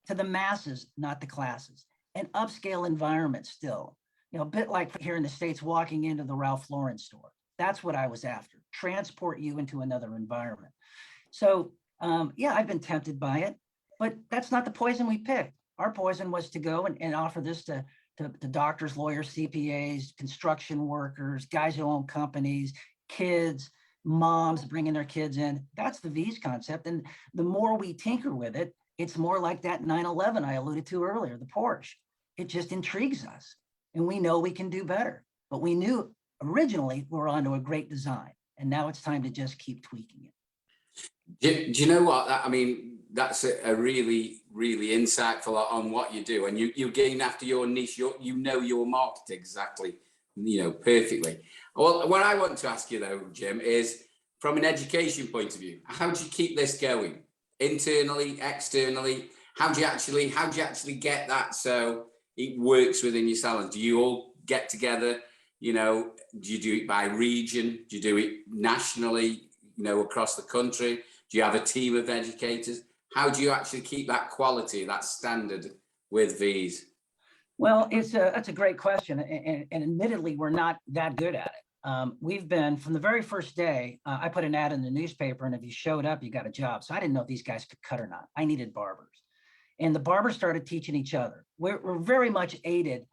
to the masses, not the classes, an upscale environment still, you know, a bit like here in the States, walking into the Ralph Lauren store. That's what I was after, transport you into another environment. So yeah, I've been tempted by it, but that's not the poison we picked. Our poison was to go and offer this to doctors, lawyers, CPAs, construction workers, guys who own companies, kids, moms bringing their kids in. That's the V's concept. And the more we tinker with it, it's more like that 911 I alluded to earlier, the Porsche. It just intrigues us. And we know we can do better. But we knew originally we were onto a great design. And now it's time to just keep tweaking it. Do you know what? I mean, that's a really, really insightful on what you do. And you're getting after your niche. You know your market exactly, you know, perfectly. Well, what I want to ask you, though, Jim, is from an education point of view, how do you keep this going? Internally, externally? How do you actually get that so it works within your salon? Do you all get together? You know, do you do it by region? Do you do it nationally, you know, across the country? Do you have a team of educators? How do you actually keep that quality, that standard with V's? Well, that's a great question. And admittedly, we're not that good at it. We've been, from the very first day, I put an ad in the newspaper, and if you showed up, you got a job. So I didn't know if these guys could cut or not. I needed barbers. And the barbers started teaching each other. We're very much aided,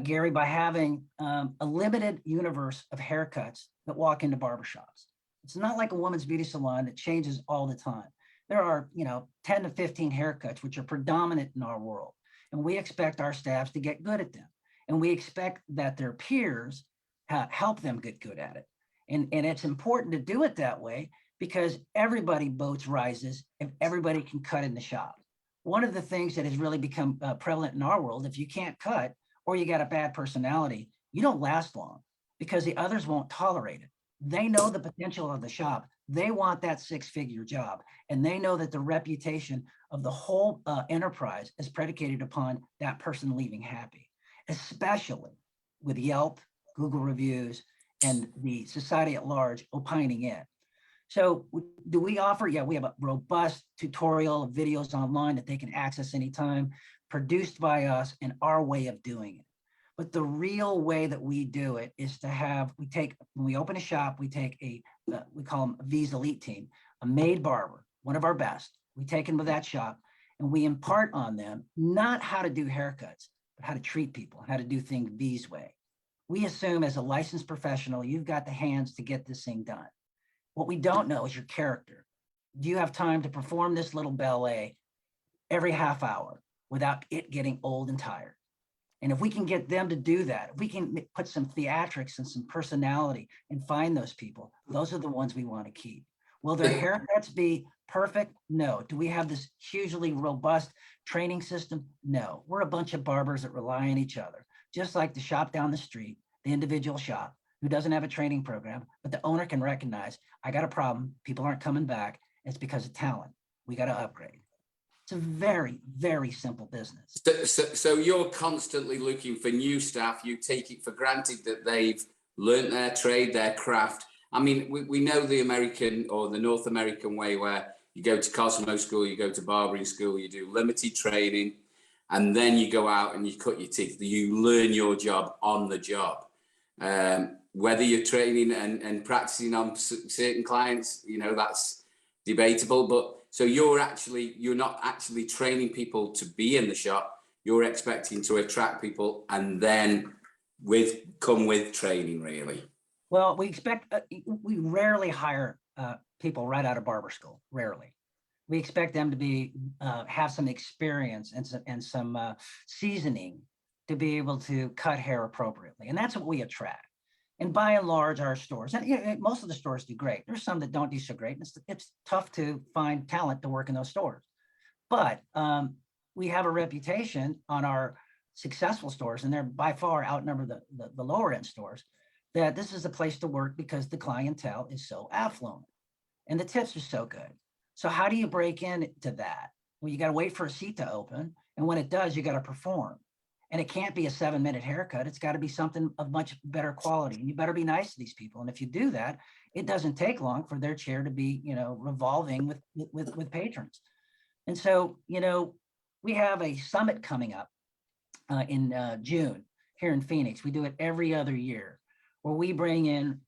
Gary, by having a limited universe of haircuts that walk into barbershops. It's not like a woman's beauty salon that changes all the time. There are, you know, 10 to 15 haircuts, which are predominant in our world. And we expect our staffs to get good at them. And we expect that their peers help them get good at it. And it's important to do it that way because everybody boats rises if everybody can cut in the shop. One of the things that has really become prevalent in our world, if you can't cut or you got a bad personality, you don't last long because the others won't tolerate it. They know the potential of the shop. They want that six-figure job. And they know that the reputation of the whole enterprise is predicated upon that person leaving happy, especially with Yelp, Google reviews, and the society at large opining in. So do we offer? Yeah, we have a robust tutorial of videos online that they can access anytime, produced by us and our way of doing it. But the real way that we do it is to have, when we open a shop, we take we call them a V's Elite team, a made barber, one of our best. We take them to that shop and we impart on them, not how to do haircuts, but how to treat people, how to do things V's way. We assume as a licensed professional, you've got the hands to get this thing done. What we don't know is your character. Do you have time to perform this little ballet every half hour? without it getting old and tired. And if we can get them to do that, if we can put some theatrics and some personality and find those people, those are the ones we want to keep. Will their haircuts be perfect? No. Do we have this hugely robust training system? No. We're a bunch of barbers that rely on each other, just like the shop down the street, the individual shop who doesn't have a training program, but the owner can recognize, I got a problem, people aren't coming back, it's because of talent. We got to upgrade. It's a very, very simple business. So you're constantly looking for new staff. You take it for granted that they've learned their trade, their craft. I mean, we know the American or the North American way where you go to Cosmo school, you go to barbering school, you do limited training, and then you go out and you cut your teeth. You learn your job on the job. Whether you're training and practicing on certain clients, you know, that's debatable. But so you're not actually training people to be in the shop. You're expecting to attract people and then come with training, really. Well, we expect, we rarely hire people right out of barber school, rarely. We expect them to have some experience and some seasoning to be able to cut hair appropriately. And that's what we attract. And by and large, our stores, and you know, most of the stores do great. There's some that don't do so great. And it's tough to find talent to work in those stores. But we have a reputation on our successful stores, and they're by far outnumber the lower end stores, that this is a place to work because the clientele is so affluent and the tips are so good. So how do you break into that? Well, you got to wait for a seat to open. And when it does, you got to perform. And it can't be a 7-minute haircut. It's got to be something of much better quality. And you better be nice to these people. And if you do that, it doesn't take long for their chair to be, you know, revolving with patrons. And so, you know, we have a summit coming up in June here in Phoenix. We do it every other year, where we bring in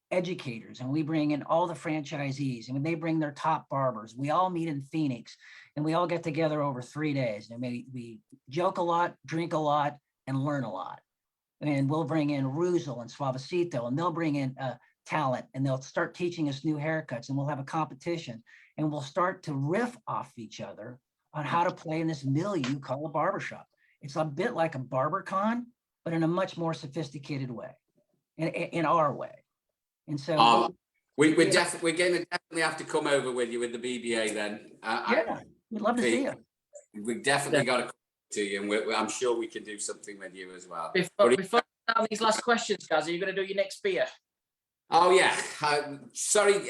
educators and we bring in all the franchisees, and when they bring their top barbers, we all meet in Phoenix and we all get together over 3 days. And we joke a lot, drink a lot, and learn a lot. And we'll bring in Ruzel and Suavecito, and they'll bring in talent, and they'll start teaching us new haircuts, and we'll have a competition, and we'll start to riff off each other on how to play in this milieu called a barbershop. It's a bit like a BarberCon, but in a much more sophisticated way, in our way. And so we're going to definitely have to come over with you with the BBA then. Yeah, we'd love to see you. We definitely got to come to you, and I'm sure we can do something with you as well. Before we start these last questions, guys, are you going to do your next beer? Oh yeah, sorry,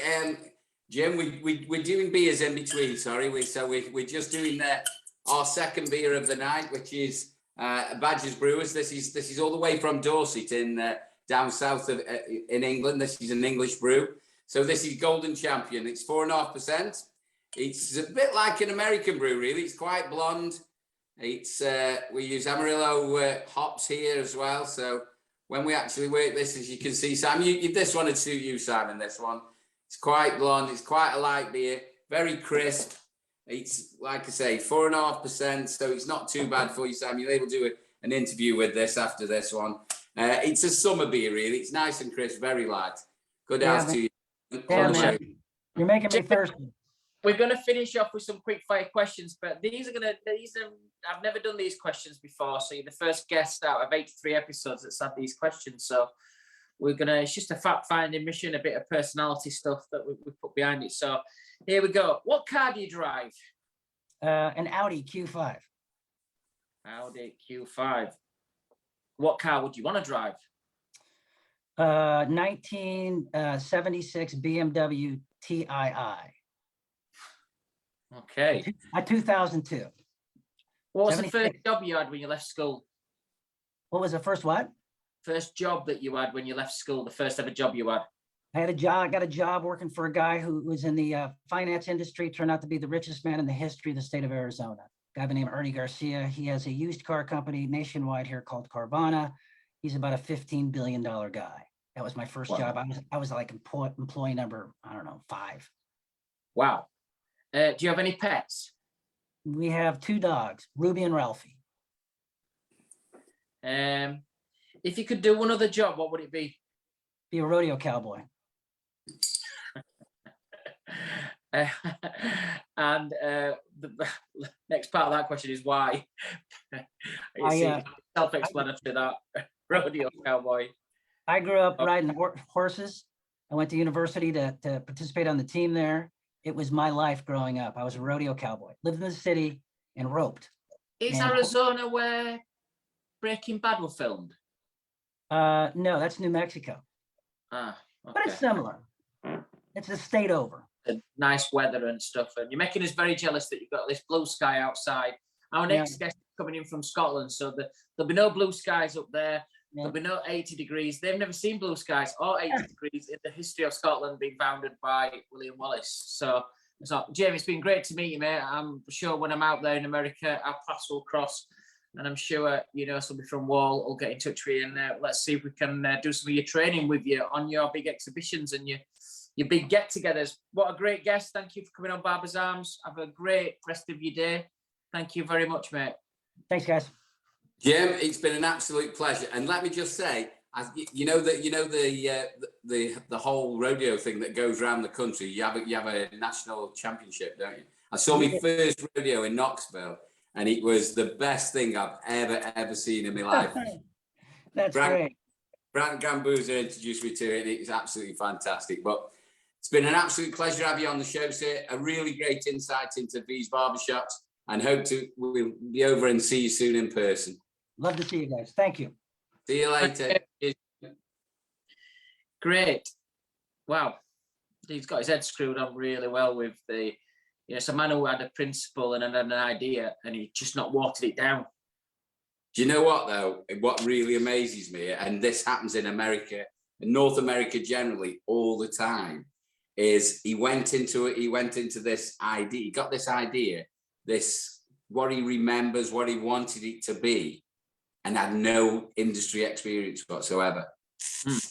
Jim. We're doing beers in between. Sorry, we're just doing our second beer of the night, which is Badger's Brewers. This is all the way from Dorset in down south in England. This is an English brew. So this is Golden Champion. It's 4.5%. It's a bit like an American brew, really. It's quite blonde. It's we use Amarillo hops here as well. So when we actually work this, as you can see, Sam, this one would suit you, Simon. This one. It's quite blonde. It's quite a light beer. Very crisp. It's, like I say, 4.5%. So it's not too bad for you, Sam. You're able to do an interview with this after this one. It's a summer beer, really. It's nice and crisp, very light. Good house to you. Yeah, man. You're making me thirsty. We're going to finish off with some quick fire questions, but I've never done these questions before. So you're the first guest out of 83 episodes that's had these questions. So it's just a fact finding mission, a bit of personality stuff that we put behind it. So here we go. What car do you drive? An Audi Q5. Audi Q5. What car would you want to drive? 1976 BMW TII. Okay. 2002. What was the first job you had when you left school? What was the first what? First job that you had when you left school, the first ever job you had? I had a job. I got a job working for a guy who was in the finance industry, turned out to be the richest man in the history of the state of Arizona. A guy by the name of Ernie Garcia. He has a used car company nationwide here called Carvana. He's about a $15 billion guy. That was my first job. I was like employee number, I don't know, 5. Wow. Do you have any pets? We have 2 dogs, Ruby and Ralphie. If you could do one other job, what would it be? Be a rodeo cowboy. And the next part of that question is why. Self-explanatory, that rodeo cowboy. I grew up riding horses. I went to university to participate on the team there. It was my life growing up. I was a rodeo cowboy, lived in the city and roped. Is Arizona where Breaking Bad was filmed? No, that's New Mexico. Okay. But it's similar. It's a state over. Nice weather and stuff. And you're making us very jealous that you've got this blue sky outside. Our next guest is coming in from Scotland, so there'll be no blue skies up there. Yeah. There'll be no 80 degrees. They've never seen blue skies or 80 degrees in the history of Scotland being founded by William Wallace. So Jamie, it's been great to meet you, mate. I'm sure when I'm out there in America, our paths will cross. And I'm sure, somebody from Wahl will get in touch with you, and let's see if we can do some of your training with you on your big exhibitions and your big get-togethers. What a great guest. Thank you for coming on Barber's Arms. Have a great rest of your day. Thank you very much, mate. Thanks, guys. Jim, it's been an absolute pleasure. And let me just say, the whole rodeo thing that goes around the country. You have a national championship, don't you? I saw my first rodeo in Knoxville, and it was the best thing I've ever seen in my life. That's great. Brant Gambuza introduced me to it. It's absolutely fantastic. But it's been an absolute pleasure to have you on the show, sir. A really great insight into these barbershops, and we'll be over and see you soon in person. Love to see you guys. Thank you. See you later. Great. Wow. He's got his head screwed on really well with it's a man who had a principle and an idea, and he just not watered it down. Do you know what, though? What really amazes me, and this happens in America, in North America generally, all the time, is he went into this idea, he got this idea, what he remembers, what he wanted it to be, and had no industry experience whatsoever.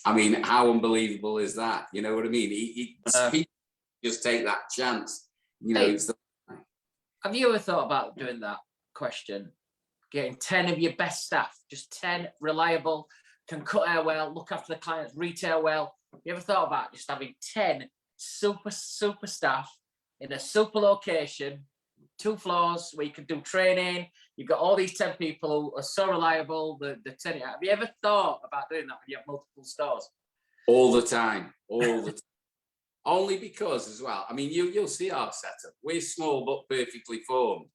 I mean, how unbelievable is that? You know what I mean? He just take that chance. Have you ever thought about doing that question? Getting 10 of your best staff, just 10 reliable, can cut hair well, look after the clients, retail well. Have you ever thought about just having 10 super staff in a super location, 2 floors where you can do training? You've got all these 10 people who are so reliable. The 10. Have you ever thought about doing that when you have multiple stores? All the time. Only because, as well, I mean, you'll see our setup. We're small but perfectly formed,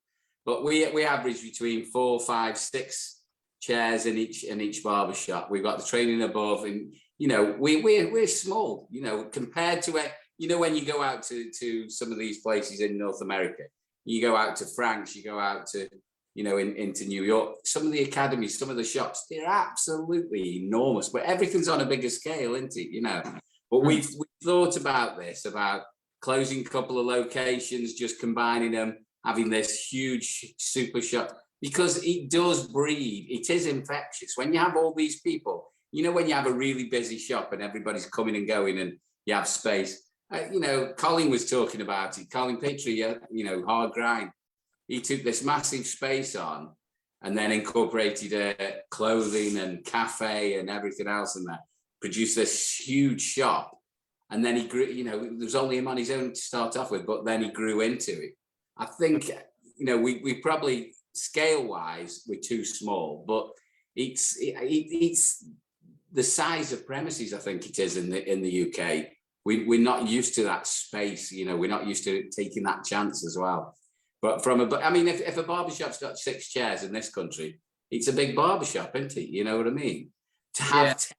but we average between 4, 5, 6 chairs in each barbershop. We've got the training above, and we're small. Compared to when you go out to some of these places in North America, you go out to Frank's, you go out to into New York. Some of the academies, some of the shops, they're absolutely enormous, but everything's on a bigger scale, isn't it? But we've thought about this, about closing a couple of locations, just combining them, having this huge super shop, because it does breed. It is infectious. When you have all these people, when you have a really busy shop and everybody's coming and going and you have space, Colin was talking about it. Colin Petrie, hard grind. He took this massive space on and then incorporated clothing and cafe and everything else in there. Produced this huge shop, and then he grew. There was only him on his own to start off with, but then he grew into it. I think we probably scale wise we're too small, but it's the size of premises. I think it is in the UK. We're not used to that space. We're not used to taking that chance as well. But if a barbershop's got 6 chairs in this country, it's a big barbershop, isn't it? You know what I mean? To have 10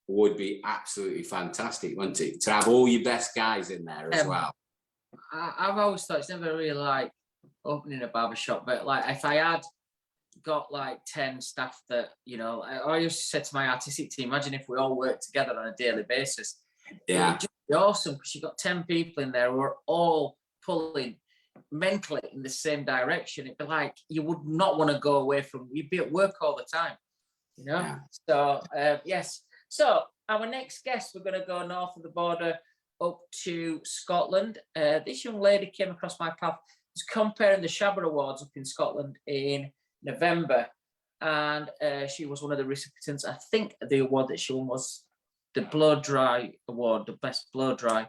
would be absolutely fantastic, wouldn't it? To have all your best guys in there as well. I've always thought it's never really like opening a barbershop, but like if I had got like 10 staff that, I used to say to my artistic team, imagine if we all worked together on a daily basis. Yeah. It would just be awesome, because you've got 10 people in there who are all pulling mentally in the same direction. It'd be like you would not want to go away from, you'd be at work all the time, Yeah. So yes. So our next guest, we're going to go north of the border up to Scotland. This young lady came across my path, was comparing the Shabba Awards up in Scotland in November, and she was one of the recipients. I think the award that she won was the blow dry award, the best blow dry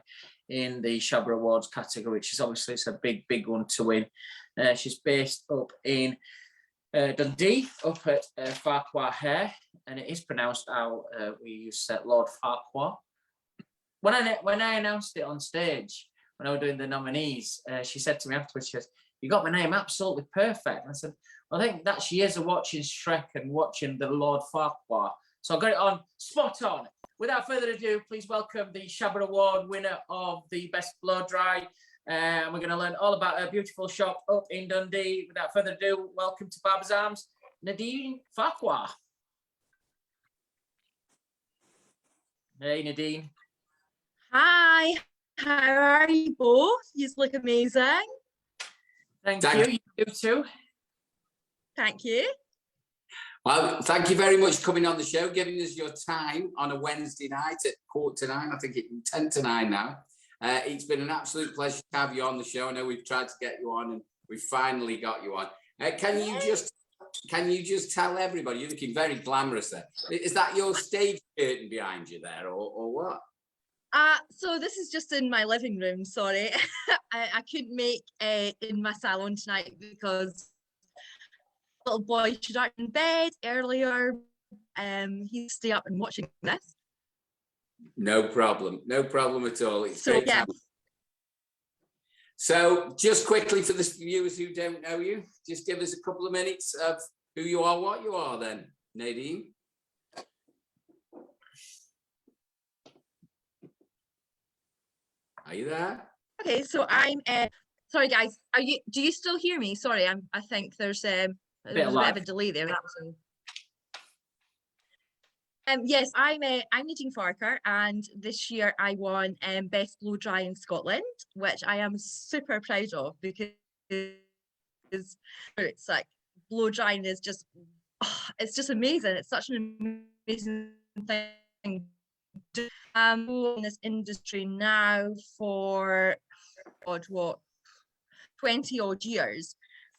in the Shabba Awards category, which is obviously it's a big one to win. She's based up in Dundee, up at Farquhar Hair, and it is pronounced how we used to say Lord Farquhar. When I announced it on stage, when I was doing the nominees, she said to me afterwards, she goes, "You got my name absolutely perfect." And I said, well, I think that's years of watching Shrek and watching the Lord Farquhar. So I got it on spot on. Without further ado, please welcome the Shabba Award winner of the Best Blow Dry. We're going to learn all about her beautiful shop up in Dundee. Without further ado, welcome to Barbers Arms, Nadine Farquhar. Hey, Nadine. Hi, how are you both? You look amazing. Thank you. You too. Thank you. Well, thank you very much for coming on the show, giving us your time on a Wednesday night at 8:45. I think it's 8:50 now. It's been an absolute pleasure to have you on the show. I know we've tried to get you on and we finally got you on. Can you just tell everybody, you're looking very glamorous there. Is that your stage curtain behind you there or what? So this is just in my living room, sorry. I couldn't make in my salon tonight because little boy should out in bed earlier. He'd stay up and watching this. No problem at all. It's so great yeah. So just quickly for the viewers who don't know you, just give us a couple of minutes of who you are, what you are then, Nadine. Are you there? Okay, so I'm sorry guys, do you still hear me? Sorry, I think there's a bit of a delay there. Yes, I'm Nadine Farquhar, and this year I won Best Blow Dry in Scotland, which I am super proud of because it's like blow drying is just it's just amazing. It's such an amazing thing. I'm in this industry now for what 20 odd years.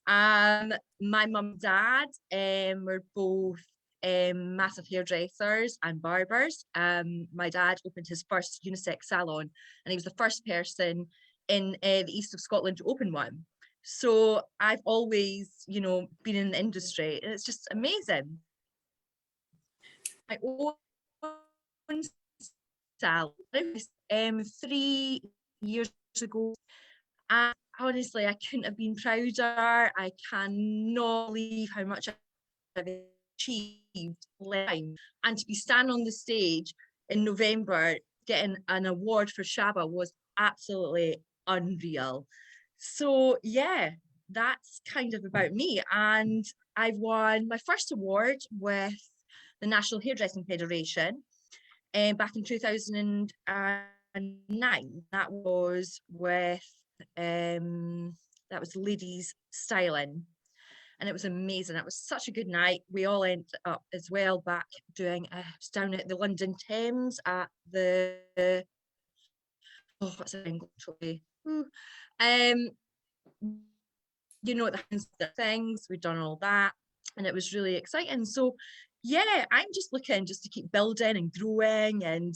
My mum and dad were both massive hairdressers and barbers. My dad opened his first unisex salon, and he was the first person in the east of Scotland to open one. So I've always, been in the industry, and it's just amazing. I own salon 3 years ago, and honestly, I couldn't have been prouder. I cannot believe how much I've achieved, and to be standing on the stage in November getting an award for Shabba was absolutely unreal. So yeah, that's kind of about me, and I've won my first award with the National Hairdressing Federation back in 2009. That was with that was ladies styling, and it was amazing. It was such a good night. We all ended up as well back doing down at the London Thames at the what's it English? The things we'd done all that, and it was really exciting. So yeah, I'm just looking just to keep building and growing, and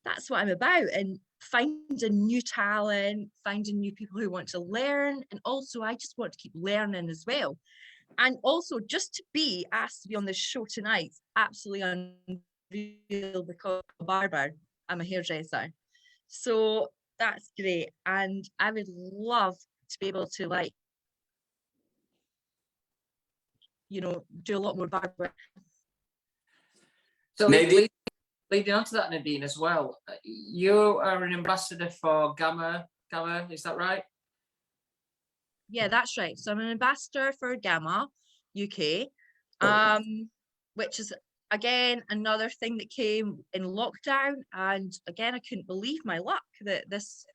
that's what I'm about, and finding new talent, finding new people who want to learn, and also I just want to keep learning as well. And also just to be asked to be on this show tonight, absolutely unreal, because I'm a barber, I'm a hairdresser. So that's great, and I would love to be able to do a lot more barber. So leading on to that, Nadine, as well, you are an ambassador for Gamma, is that right? Yeah, that's right. So I'm an ambassador for Gamma UK, which is again another thing that came in lockdown, and again I couldn't believe my luck that this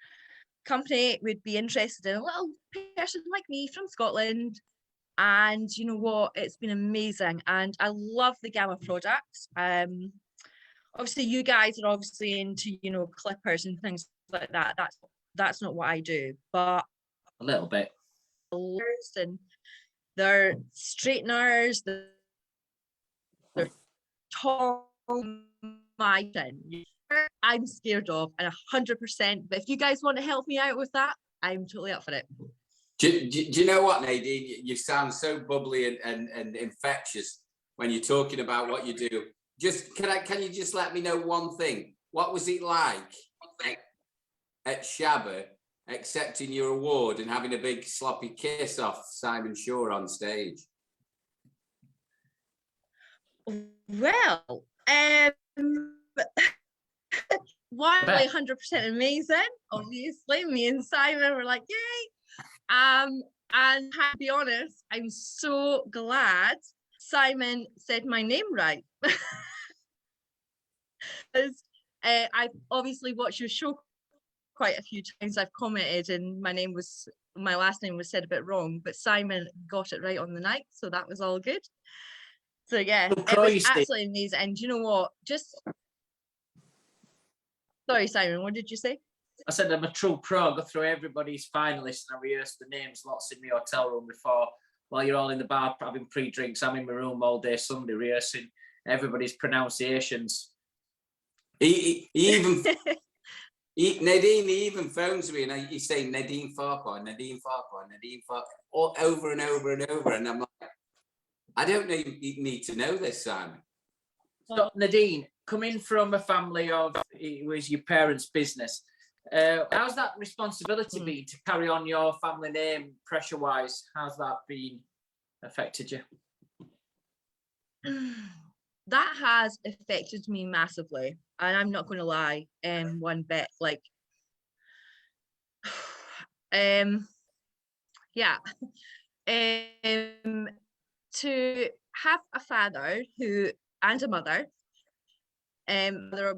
company would be interested in a little person like me from Scotland. And you know what, it's been amazing, and I love the Gamma products. Obviously you guys are obviously into clippers and things like that. That's not what I do, but a little bit. And they're straighteners, they're tall, I'm scared of, and 100%. But if you guys want to help me out with that, I'm totally up for it. Do you know what, Nadine? You sound so bubbly and infectious when you're talking about what you do. Just can you just let me know one thing? What was it like at Shabba accepting your award and having a big sloppy kiss off Simon Shaw on stage? Well, wildly 100% amazing. Obviously, me and Simon were like, yay! And to be honest, I'm so glad Simon said my name right. Because I've obviously watched your show quite a few times. I've commented, and my last name was said a bit wrong, but Simon got it right on the night, so that was all good. So yeah, it was absolutely amazing. And you know what? Sorry, Simon, what did you say? I said I'm a true pro. I go through everybody's finalists and I rehearse the names lots in my hotel room before, while you're all in the bar having pre-drinks. I'm in my room all day Sunday rehearsing everybody's pronunciations. Nadine, he even phones me and he's saying Nadine Farquhar, Nadine Farquhar, Nadine Farquhar, all over and over and over. And I'm like, I don't know, you need to know this, Simon. So Nadine, coming from a family of, it was your parents' business, how's that responsibility been to carry on your family name pressure-wise? How's that been affected you? That has affected me massively, and I'm not going to lie, one bit. Like, yeah, to have a father and a mother. Mother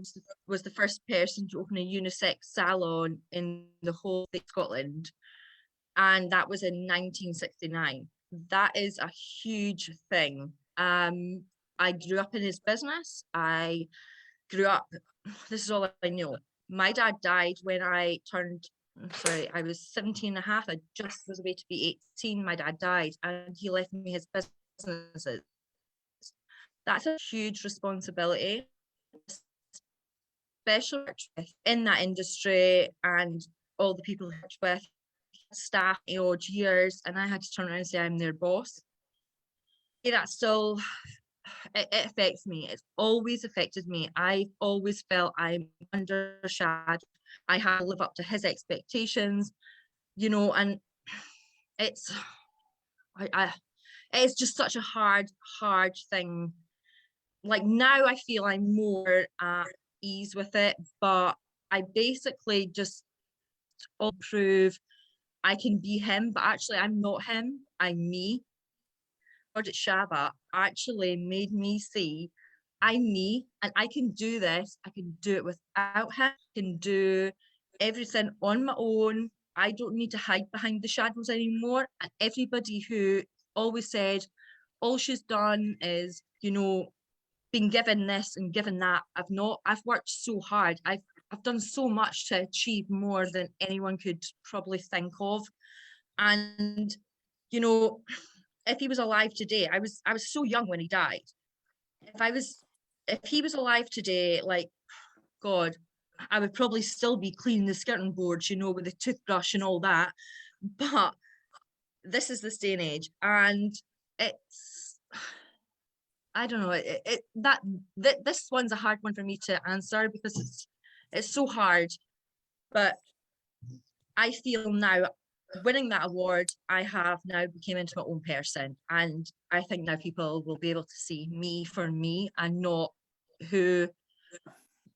was the first person to open a unisex salon in the whole of Scotland, and that was in 1969. That is a huge thing. I grew up in his business. I grew up, this is all I know. My dad died when I was 17 and a half. I just was about to be 18. My dad died and he left me his businesses. That's a huge responsibility, especially in that industry, and all the people I worked with, staff, odd years, and I had to turn around and say I'm their boss. That still, it affects me. It's always affected me. I've always felt I'm undershadowed. I have to live up to his expectations, you know, and it's just such a hard thing. Like now I feel I'm more at ease with it, but I basically just all prove I can be him, but actually I'm not him, I'm me. At Shabba actually made me see I'm me and I can do this. I can do it without him. I can do everything on my own. I don't need to hide behind the shadows anymore. And everybody who always said all she's done is, you know, been given this and given that. I've worked so hard. I've done so much to achieve more than anyone could probably think of. And, you know, if he was alive today, I was so young when he died. If he was alive today, like, God, I would probably still be cleaning the skirting boards, you know, with a toothbrush and all that. But this is this day and age, and it's, I don't know, this one's a hard one for me to answer because it's so hard. But I feel now, winning that award, I have now become into my own person, and I think now people will be able to see me for me and not who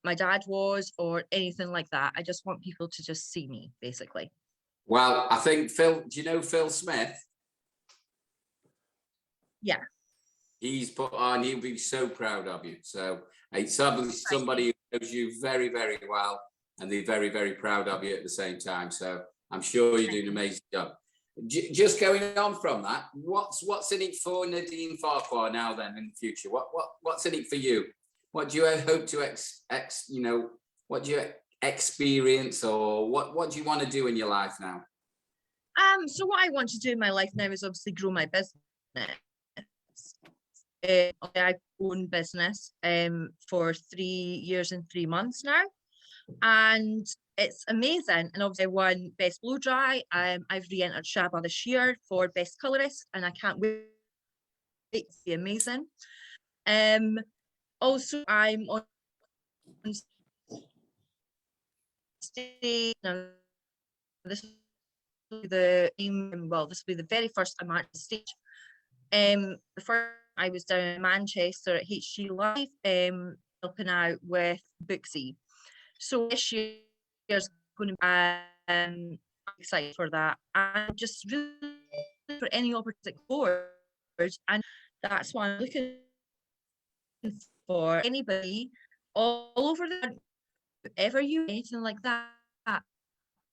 my dad was or anything like that. I just want people to just see me, basically. Well, I think Phil, do you know Phil Smith? Yeah. He's put on, he'll be so proud of you. So it's somebody who knows you very, very well, and they're very, very proud of you at the same time. So I'm sure you're doing an amazing job. Just going on from that, what's in it for Nadine Farquhar now then in the future? What's in it for you? What do you hope to what do you experience, or what do you want to do in your life now? So what I want to do in my life now is obviously grow my business. I own business for 3 years and 3 months now, and it's amazing. And obviously I won best blow dry. I've re-entered Shabba this year for best colorist, and I can't wait. It's amazing. Also I'm on stage now. This will be this will be the very first I'm at the stage. The first I was down in Manchester at HG Live, helping out with Booksy. So this year's going to be, I'm excited for that. I'm just really for any opportunity forward, and that's why I'm looking for anybody all over the whoever you anything like that. I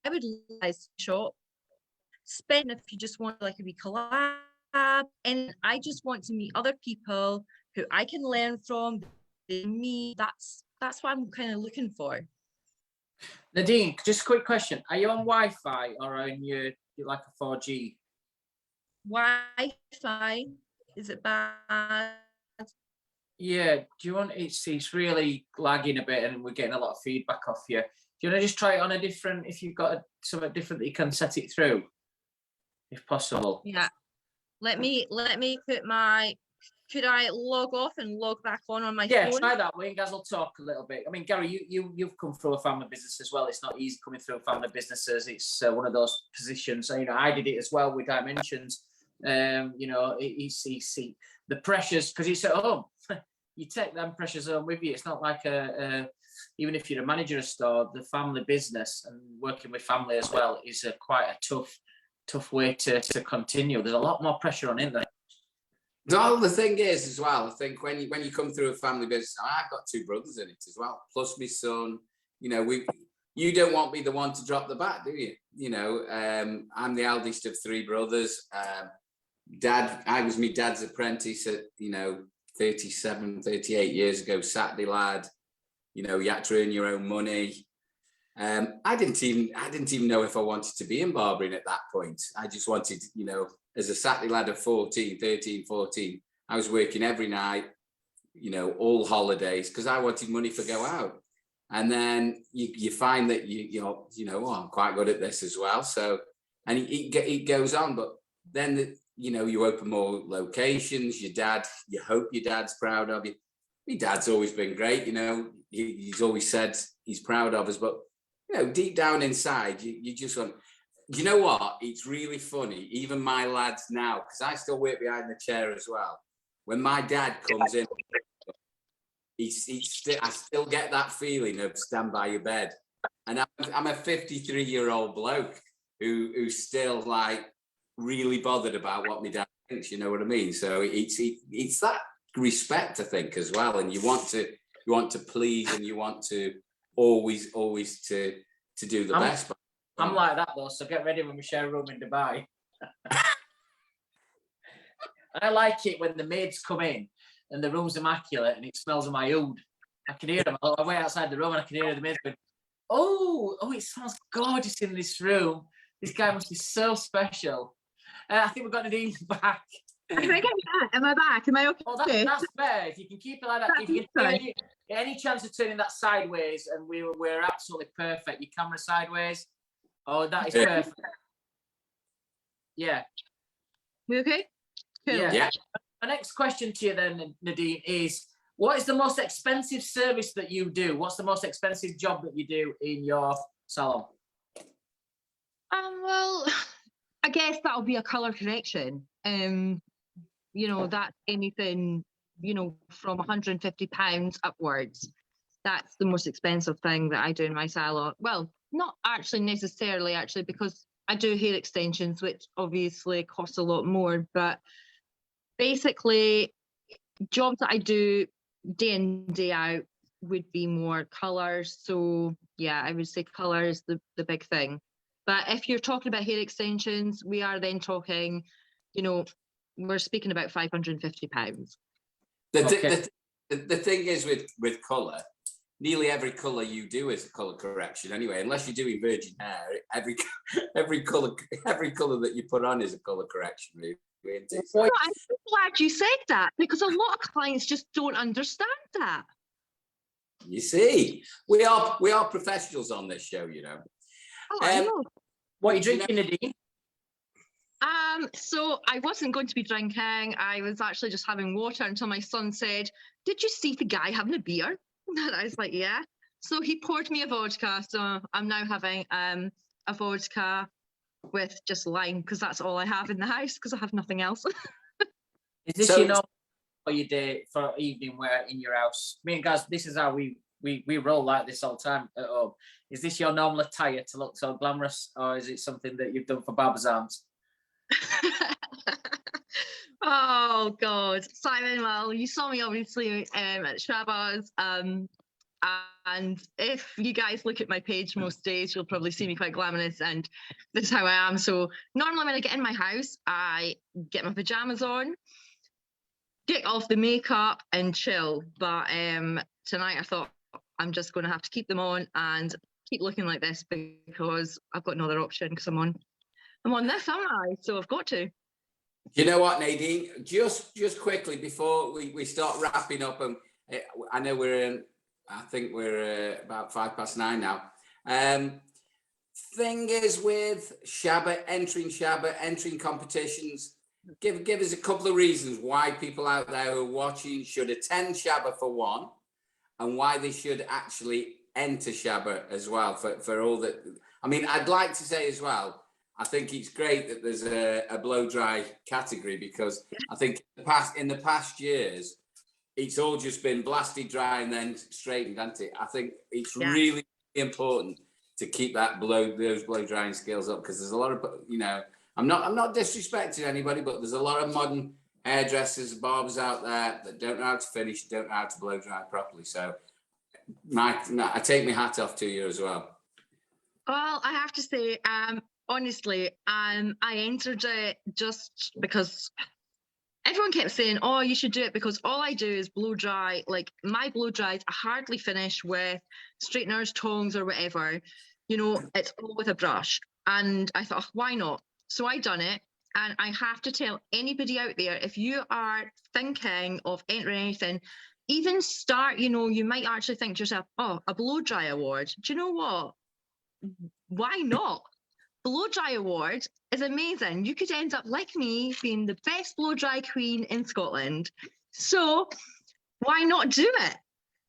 would like to shop, spend if you just want like a wee collab, and I just want to meet other people who I can learn from. Me, that's what I'm kind of looking for. Nadine, just a quick question. Are you on Wi-Fi or on your like a 4G? Wi-Fi, is it bad? Yeah, do you want it's really lagging a bit and we're getting a lot of feedback off you. Do you want to just try it on a different, if you've got something different that you can set it through, if possible? Yeah. Let me put my, could I log off and log back on my phone? Yeah, try that way and guys will talk a little bit. I mean, Gary, you've come through a family business as well. It's not easy coming through family businesses. It's one of those positions. You know, I did it as well with Dimensions. You know, it's the pressures, because it's at home. You take them pressures home with you. It's not like even if you're a manager of a store, the family business and working with family as well is quite a tough way to continue. There's a lot more pressure on it there. No, the thing is as well, I think when you come through a family business, I've got 2 brothers in it as well, plus my son. You know, you don't want to be the one to drop the bat, do you? You know, I'm the eldest of 3 brothers. I was my dad's apprentice at, you know, 37, 38 years ago, Saturday lad. You know, you had to earn your own money. I didn't even know if I wanted to be in barbering at that point. I just wanted, you know, as a Saturday lad of 13, 14, I was working every night, you know, all holidays, because I wanted money for go out. And then you find that you know, oh, I'm quite good at this as well. So, and it goes on, but then you know, you open more locations. You hope your dad's proud of you. My dad's always been great, you know. He's always said he's proud of us, but you know, deep down inside, you just want. You know what? It's really funny. Even my lads now, because I still work behind the chair as well. When my dad comes in, I still get that feeling of stand by your bed. And I'm a 53-year-old bloke who's still like really bothered about what my dad thinks. You know what I mean? So it's that respect, I think, as well. And you want to please, and you want to always to do the best. I'm like that though, so get ready when we share a room in Dubai. I like it when the maids come in and the room's immaculate and it smells of my oud. I can hear them. I wait outside the room and I can hear the maids going, oh, it smells gorgeous in this room. This guy must be so special. I think we've got Nadine back. Am I back? Am I okay? Oh, that's fair. If you can keep it like that, if you can any chance of turning that sideways, and we're absolutely perfect. Your camera sideways. Oh, that is perfect. Yeah. We okay? Cool. Yeah. My next question to you then, Nadine, is what is the most expensive service that you do? What's the most expensive job that you do in your salon? Well, I guess that'll be a colour correction. You know, that's anything, you know, from £150 upwards. That's the most expensive thing that I do in my salon. Well, not actually necessarily, because I do hair extensions, which obviously costs a lot more. But basically, jobs that I do day in, day out would be more colours. So yeah, I would say colour is the big thing. But if you're talking about hair extensions, we are then talking, you know, we're speaking about £550. The thing is with colour, nearly every colour you do is a colour correction anyway, unless you're doing virgin hair. Every colour that you put on is a colour correction, really. What- I'm so glad you said that, because a lot of clients just don't understand that. You see, we are professionals on this show, you know. Oh, I know. What are you drinking, Nadine? So I wasn't going to be drinking. I was actually just having water until my son said, "Did you see the guy having a beer?" And I was like, "Yeah." So he poured me a vodka. So I'm now having a vodka with just lime, because that's all I have in the house, because I have nothing else. Is this So- your normal for your day for evening wear in your house? Me and guys, this is how we roll like this all the time at home. Is this your normal attire to look so glamorous, or is it something that you've done for Barber's Arms? Oh God, Simon, well, you saw me obviously at Shabba's, and if you guys look at my page most days, you'll probably see me quite glamorous, and this is how I am. So normally when I get in my house, I get my pajamas on, get off the makeup and chill, but tonight I thought I'm just going to have to keep them on and keep looking like this, because I've got no other option, because I'm on this, haven't I? So I've got to. You know what, Nadine? Just quickly before we start wrapping up, and I know I think we're about 9:05 now. Thing is with entering competitions. Give us a couple of reasons why people out there who are watching should attend Shabba for one, and why they should actually enter Shabba as well for all that. I mean, I'd like to say as well, I think it's great that there's a blow dry category, because I think in the past years, it's all just been blasted dry and then straightened, hasn't it? I think it's really important to keep those blow drying skills up, because there's a lot of, you know, I'm not disrespecting anybody, but there's a lot of modern hairdressers, barbers out there that don't know how to finish, don't know how to blow dry properly. So I take my hat off to you as well. Well, I have to say, honestly, I entered it just because everyone kept saying, "Oh, you should do it," because all I do is blow dry. Like, my blow dries, I hardly finish with straighteners, tongs, or whatever. You know, it's all with a brush. And I thought, why not? So I done it. And I have to tell anybody out there, if you are thinking of entering anything, even start, you know, you might actually think to yourself, "Oh, a blow dry award. Do you know what? Why not?" Blow dry award is amazing. You could end up, like me, being the best blow dry queen in Scotland. So why not do it?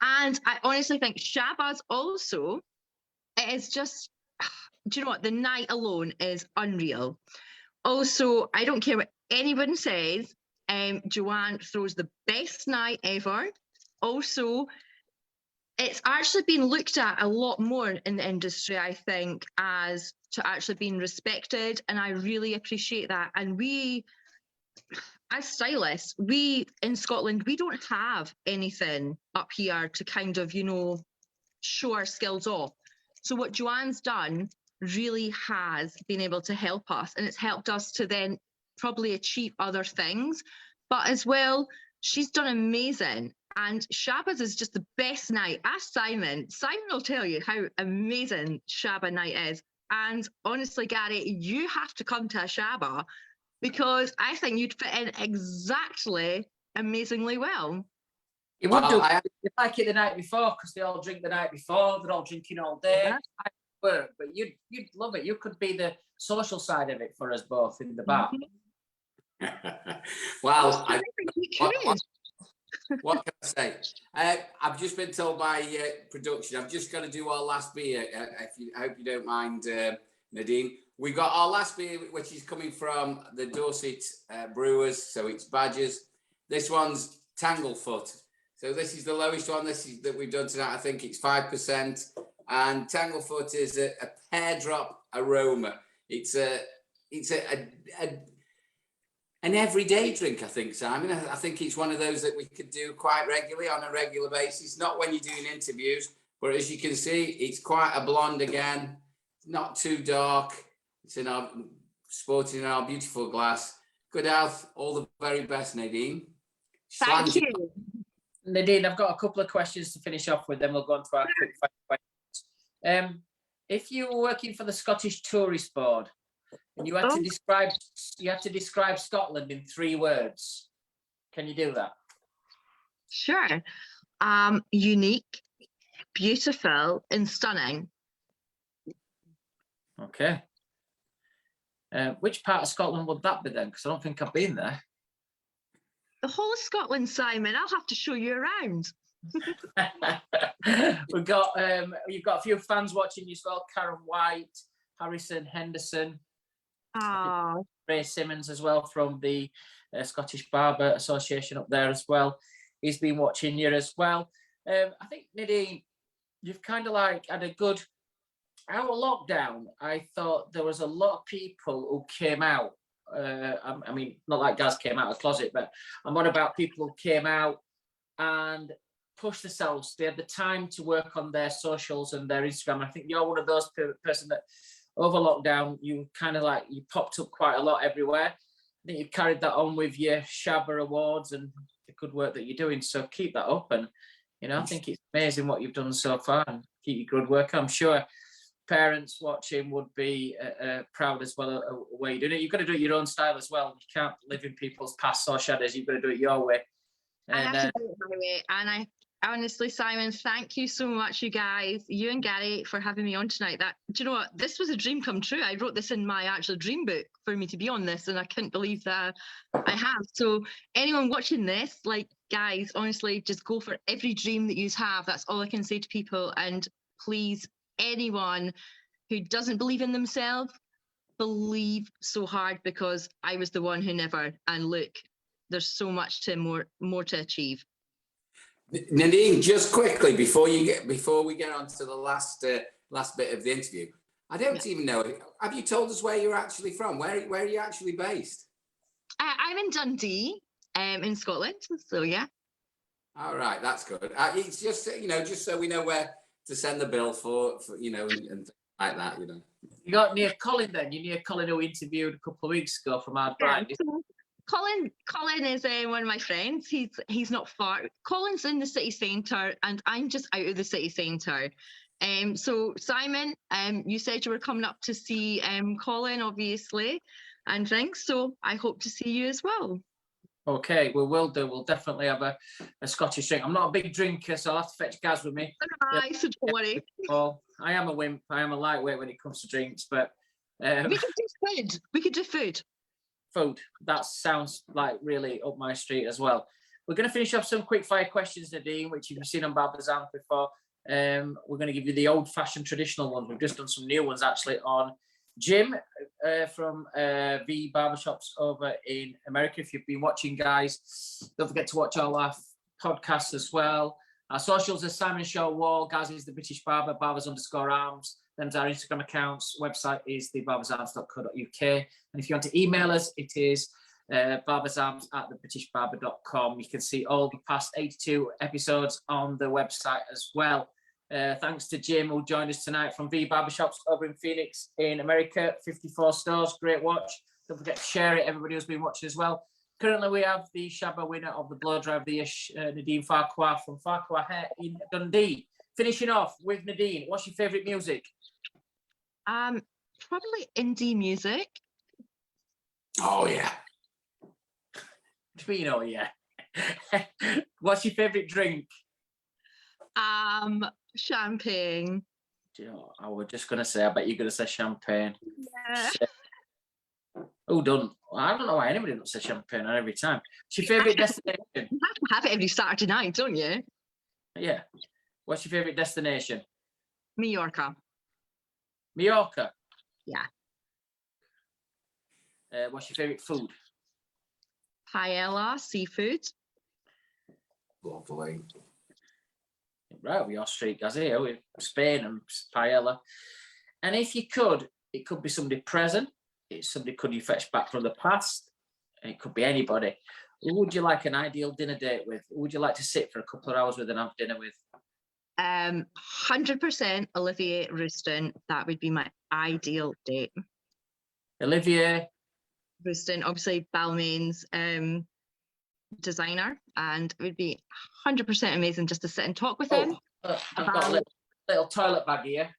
And I honestly think Shabba's also, it is just, do you know what? The night alone is unreal. Also, I don't care what anyone says, Joanne throws the best night ever. Also, it's actually been looked at a lot more in the industry, I think, as to actually being respected, and I really appreciate that. And we, as stylists, we in Scotland, we don't have anything up here to kind of, you know, show our skills off. So what Joanne's done really has been able to help us, and it's helped us to then probably achieve other things. But as well, she's done amazing. And Shabba's is just the best night. Ask Simon. Simon will tell you how amazing Shabba night is. And honestly, Gary, you have to come to a Shabba, because I think you'd fit in exactly amazingly well. You would do. You like it the night before, because they all drink the night before. They're all drinking all day. Yeah. I work, but you'd love it. You could be the social side of it for us both in the bar. Well, You what can I say? I've just been told by production, I've just got to do our last beer. I hope you don't mind, Nadine. We got our last beer, which is coming from the Dorset Brewers, so it's Badgers. This one's Tanglefoot. So this is the lowest one. This is that we've done tonight. I think it's 5%. And Tanglefoot is a pear drop aroma. It's an everyday drink, I think, Simon. I think it's one of those that we could do quite regularly on a regular basis. Not when you're doing interviews, but as you can see, it's quite a blonde again. Not too dark. It's sporting in our beautiful glass. Good health. All the very best, Nadine. Thank you. Nadine, I've got a couple of questions to finish off with, then we'll go on to our quick fire questions. If you were working for the Scottish Tourist Board, And you had to describe Scotland in 3 words. Can you do that? Sure. Unique, beautiful, and stunning. Okay. Which part of Scotland would that be then? Because I don't think I've been there. The whole of Scotland, Simon. I'll have to show you around. We've got you've got a few fans watching you as well. Karen White, Harrison Henderson, Ray Simmons as well from the Scottish Barber Association up there as well. He's been watching you as well. I think, Nadine, you've kind of like had a good, out of lockdown, I thought there was a lot of people who came out. I mean, not like Gaz came out of the closet, but I'm on about people who came out and pushed themselves. They had the time to work on their socials and their Instagram. And I think you're one of those person that over lockdown, you kind of like, you popped up quite a lot everywhere. I think you've carried that on with your Shabba Awards and the good work that you're doing. So keep that up. And, you know, I think it's amazing what you've done so far, and keep your good work. I'm sure parents watching would be proud as well of the way you're doing it. You've got to do it your own style as well. You can't live in people's past or shadows. You've got to do it your way. I have to do it my way. And I honestly, Simon, thank you so much, you guys, you and Gary, for having me on tonight. Do you know what? This was a dream come true. I wrote this in my actual dream book for me to be on this, and I couldn't believe that I have. So anyone watching this, like, guys, honestly, just go for every dream that you have. That's all I can say to people. And please, anyone who doesn't believe in themselves, believe so hard, because I was the one who never. And look, there's so much more to achieve. Nadine, just quickly before we get on to the last bit of the interview, I don't even know. Have you told us where you're actually from? Where are you actually based? I'm in Dundee, in Scotland. So yeah. All right, that's good. It's just just so we know where to send the bill for and like that, You got near Colin then. You're near Colin, who we interviewed a couple of weeks ago from our brand. Colin is one of my friends. He's not far. Colin's in the city centre, and I'm just out of the city centre. So Simon, you said you were coming up to see Colin, obviously, and things. So I hope to see you as well. Okay, we will do. We'll definitely have a Scottish drink. I'm not a big drinker, so I'll have to fetch Gaz with me. So don't worry. Well, I am a wimp. I am a lightweight when it comes to drinks, but we could do food. We could do food. Food. That sounds like really up my street as well. We're going to finish off some quick fire questions, Nadine, which you've seen on Barbers before. We're going to give you the old-fashioned traditional ones. We've just done some new ones actually on Jim from the Barbershops over in America. If you've been watching, guys, don't forget to watch all our podcasts as well. Our socials are Simon Shaw Wahl, Gaz is the British Barber, Barbers_arms. Them's our Instagram accounts. Website is thebarbersarms.co.uk. And if you want to email us, it is barbersarms@thebritishbarber.com. You can see all the past 82 episodes on the website as well. Thanks to Jim, who joined us tonight from V Barbershops over in Phoenix in America. 54 stores, great watch. Don't forget to share it, everybody who's been watching as well. Currently, we have the Shabba winner of the blow dry of the ish, Nadine Farquhar from Farquhar Hair in Dundee. Finishing off with Nadine, what's your favourite music? Probably indie music. Oh yeah. What do you mean, oh yeah? What's your favourite drink? Champagne. Do you know, I was just going to say, I bet you're going to say champagne. Yeah. Oh, done. I don't know why anybody doesn't say champagne on every time. What's your favourite destination? You have to have it every Saturday night, don't you? Yeah. What's your favourite destination? Mallorca. Mallorca? Yeah. What's your favourite food? Paella, seafood. Lovely. Right, we are street guys here with Spain and paella. And if you could, it could be somebody present. It's somebody could you fetch back from the past. It could be anybody. Who would you like an ideal dinner date with? Who would you like to sit for a couple of hours with and have dinner with? 100% Olivier Roustan. That would be my ideal date. Olivier Roustan, obviously Balmain's designer, and it would be 100% amazing just to sit and talk with him. I've got a little toilet bag here.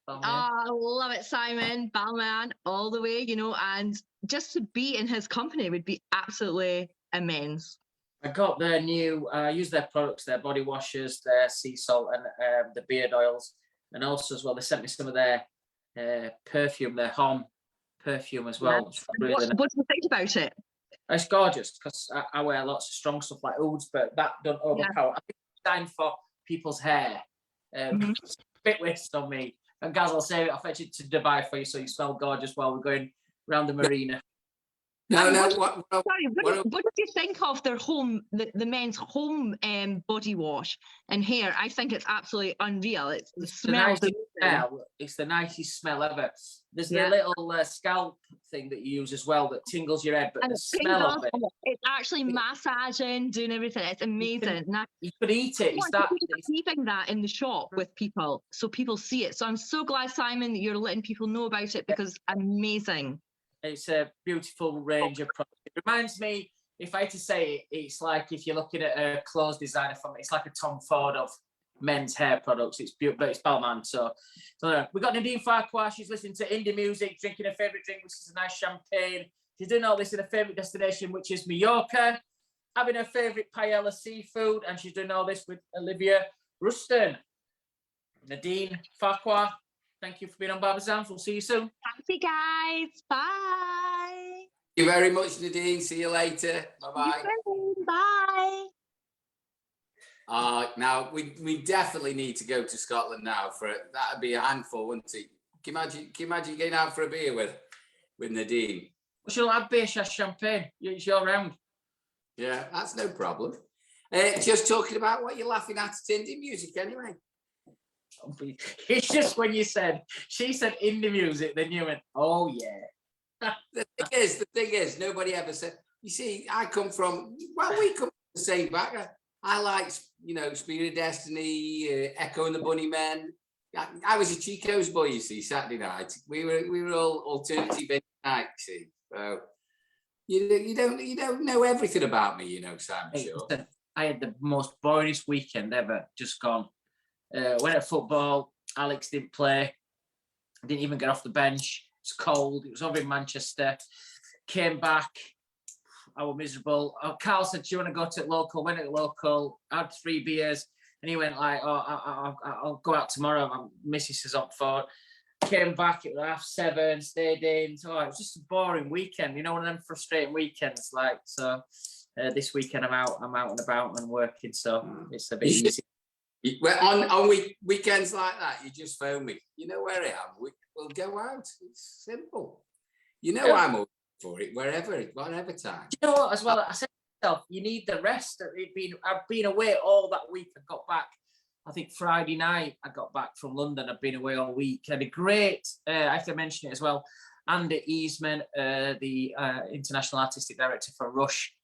Balmain. I love it, Simon. Balmain all the way, you know, and just to be in his company would be absolutely immense. I got their new, use their products, their body washes, their sea salt, and the beard oils. And also as well, they sent me some of their perfume, their home perfume as well. Yeah. Really What do you think about it? It's gorgeous because I wear lots of strong stuff like ouds, but that don't overpower. I think it's designed for people's hair. It's a bit waste on me. And Gaz, I'll say I'll fetch it to Dubai for you so you smell gorgeous while we're going around the marina. What did you think of their the men's home body wash and hair? I think it's absolutely unreal. It's the smell. It's the nicest smell ever. There's the little scalp thing that you use as well that tingles your head, but the smell of it. It's actually massaging, doing everything. It's amazing. You could eat it. Leaving that in the shop with people so people see it. So I'm so glad, Simon, that you're letting people know about it because amazing. It's a beautiful range of products. It reminds me, if I had to say it, it's like if you're looking at a clothes designer from it's like a Tom Ford of men's hair products. It's beautiful, but it's Balmain. So we got Nadine Farquhar. She's listening to indie music, drinking her favourite drink, which is a nice champagne. She's doing all this in her favourite destination, which is Mallorca, having her favourite paella seafood, and she's doing all this with Olivia Ruston. Nadine Farquhar, thank you for being on Barbers. We'll see you soon. Thank you, guys. Bye. Thank you very much, Nadine. See you later. Bye-bye. Bye. Now, we definitely need to go to Scotland now for it. That'd be a handful, wouldn't it? Can you imagine getting out for a beer with Nadine? Well, she'll have beer, she has champagne. It's your round. Yeah, that's no problem. Just talking about what you're laughing at indie music anyway. It's just when she said indie music, then you went, oh yeah. The thing is, nobody ever said, you see, we come from the same background. I like, Speed of Destiny, Echo and the Bunnymen. I was a Chico's boy, you see, Saturday night. We were all alternative night, you see. So you don't know everything about me, Sam. Sure. I had the most boringest weekend ever, just gone. Went at football. Alex didn't play. Didn't even get off the bench. It's cold. It was over in Manchester. Came back. I was miserable. Carl said, do you want to go to local? Went to local. Had 3 beers. And he went like, I'll go out tomorrow. My missus is up for it. Came back. It was 7:30. Stayed in. So it was just a boring weekend. One of them frustrating weekends. This weekend I'm out and about and working. So it's a bit easy. Well, on weekends like that, you just phone me. You know where I am. We'll go out. It's simple. I'm up for it whatever time. Do you know what? As well, I said to myself, you need the rest. I've been away all that week. I got back, I think Friday night. I got back from London. I've been away all week. Had a great. I have to mention it as well. Andy Eastman, the international artistic director for Rush.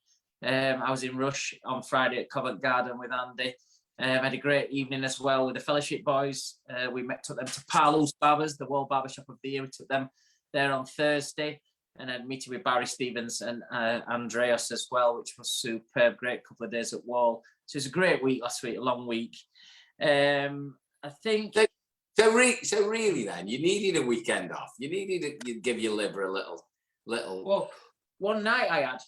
I was in Rush on Friday at Covent Garden with Andy. Had a great evening as well with the Fellowship boys. We took them to Parlo's Barbers, the Wahl Barbershop of the year. We took them there on Thursday, and then meeting with Barry Stevens and Andreas as well, which was superb. Great couple of days at Wahl. So it was a great week last week, a long week. I think. So really, then you needed a weekend off. You needed to give your liver a little. Well, one night I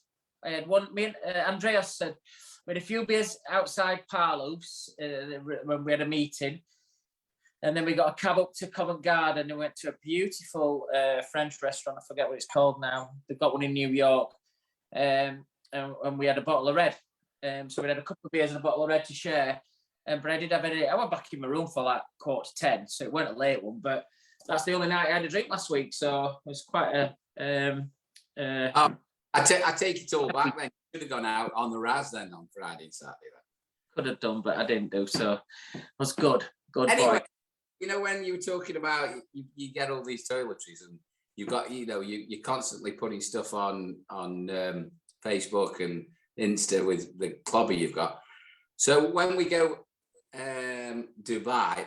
had one. Me and Andreas said. We had a few beers outside Parlo's when we had a meeting. And then we got a cab up to Covent Garden and went to a beautiful French restaurant. I forget what it's called now. They've got one in New York. And we had a bottle of red. So we had a couple of beers and a bottle of red to share. But I did have I went back in my room for like 9:45. So it weren't a late one. But that's the only night I had a drink last week. So it was quite a... I take it all back then. Could have gone out on the Raz then on Friday and Saturday. Could have done, but I didn't do so. It was good. Good anyway, boy. When you were talking about you get all these toiletries and you've got you're constantly putting stuff on Facebook and Insta with the clobber you've got. So when we go Dubai,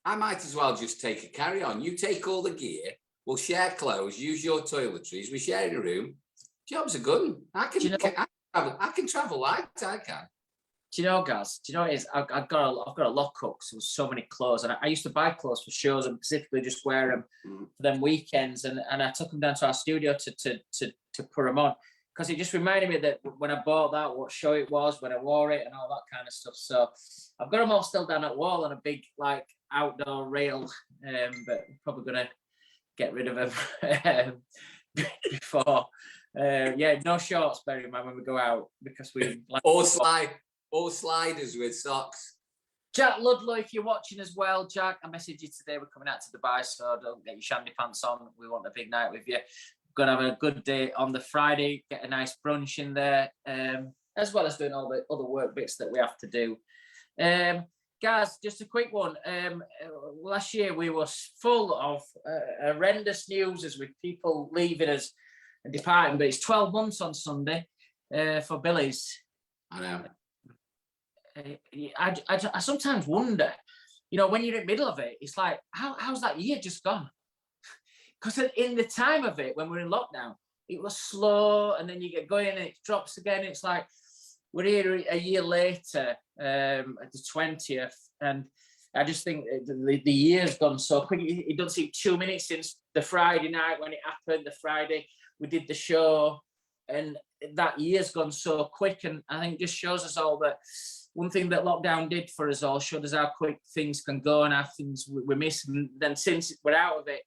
I might as well just take a carry on. You take all the gear. We'll share clothes. Use your toiletries. We share a room. Job's a good one. I can travel light. I can. Do you know, guys? Do you know what it is? I've got a lockup. So there's so many clothes, and I used to buy clothes for shows and specifically just wear them for them weekends. And I took them down to our studio to put them on, because it just reminded me that when I bought that, what show it was, when I wore it, and all that kind of stuff. So I've got them all still down at Wahl on a big like outdoor rail, but I'm probably gonna get rid of them before. Yeah, no shorts, bear in mind, when we go out, because we like or sliders with socks. Jack Ludlow, if you're watching as well, Jack, I messaged you today. We're coming out to Dubai, so don't get your shandy pants on. We want a big night with you. We're gonna have a good day on the Friday, get a nice brunch in there, as well as doing all the other work bits that we have to do. Guys, just a quick one. Last year we were full of horrendous news as with people leaving us and departing, but it's 12 months on Sunday for Billy's. I know. I sometimes wonder, you know, when you're in the middle of it, it's like, how's that year just gone? Because in the time of it, when we're in lockdown, it was slow, and then you get going and it drops again. It's like, we're here a year later, at the 20th, and I just think the year's gone so quick. It doesn't seem 2 minutes since the Friday night when it happened, the Friday we did the show, and that year's gone so quick. And I think it just shows us all that one thing that lockdown did for us all, showed us how quick things can go and how things we miss. And then since we're out of it,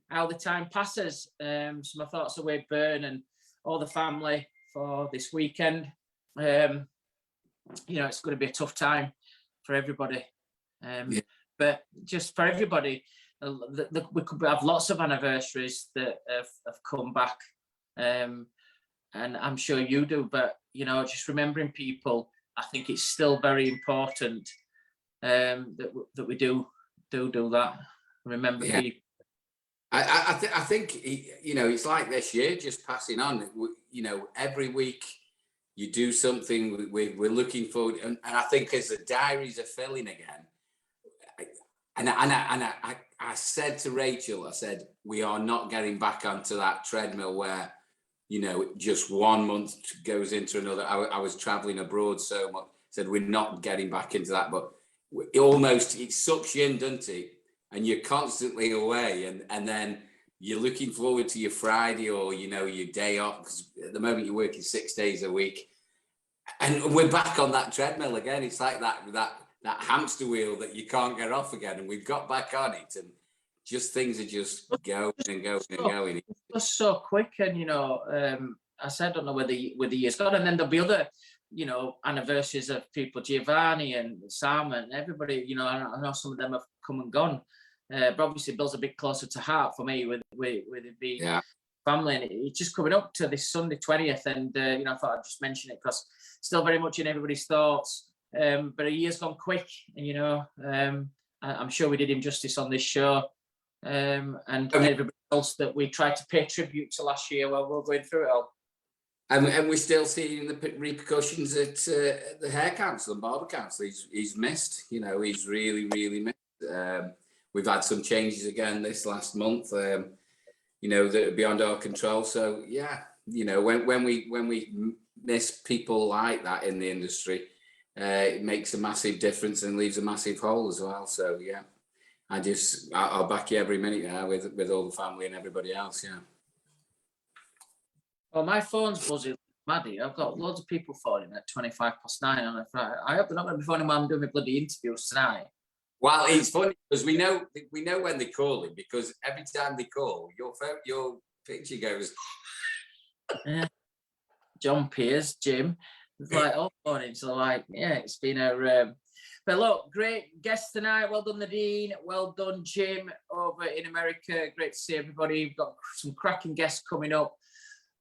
how the time passes. So my thoughts are with Bern and all the family for this weekend. You know, it's going to be a tough time for everybody. Yeah. But just for everybody, we could have lots of anniversaries that have come back. And I'm sure you do, but, you know, just remembering people, I think it's still very important that we do that. Remember people. I think, you know, it's like this year, just passing on. You know, every week you do something, we're looking forward, and I think as the diaries are filling again, I said to Rachel, I said, we are not getting back onto that treadmill where, you know, just 1 month goes into another. I was traveling abroad so much, said we're not getting back into that, but it sucks you in, doesn't it? And you're constantly away, and then you're looking forward to your Friday or, you know, your day off, because at the moment you're working 6 days a week, and we're back on that treadmill again. It's like that hamster wheel that you can't get off again, and we've got back on it, and just things are just going and going and going. It's just so quick, and you know, I said, I don't know where the year's gone, and then there'll be other, you know, anniversaries of people, Giovanni and Sam and everybody. You know, I know some of them have come and gone. But obviously, Bill's a bit closer to heart for me with it being family, and it's just coming up to this Sunday 20th, and you know, I thought I'd just mention it because still very much in everybody's thoughts. But a year's gone quick, and you know, I'm sure we did him justice on this show, and everybody else that we tried to pay tribute to last year while we're going through it all. And we're still seeing the repercussions at the hair council and barber council. He's missed, you know, he's really, really missed. We've had some changes again this last month, you know, that are beyond our control. So yeah, you know, when we miss people like that in the industry, it makes a massive difference and leaves a massive hole as well. So yeah, I'll back you every minute now with all the family and everybody else. Yeah. Well, my phone's buzzing, Maddie. I've got loads of people phoning at 9:25 on a Friday. I hope they're not going to be phoning while I'm doing my bloody interviews tonight. Well, it's funny because we know when they're calling, because every time they call, your picture goes. Yeah. John Pierce, Jim, it's like all morning. So like, yeah, it's been a. But look, great guests tonight. Well done, Nadine. Well done, Jim, over in America. Great to see everybody. We've got some cracking guests coming up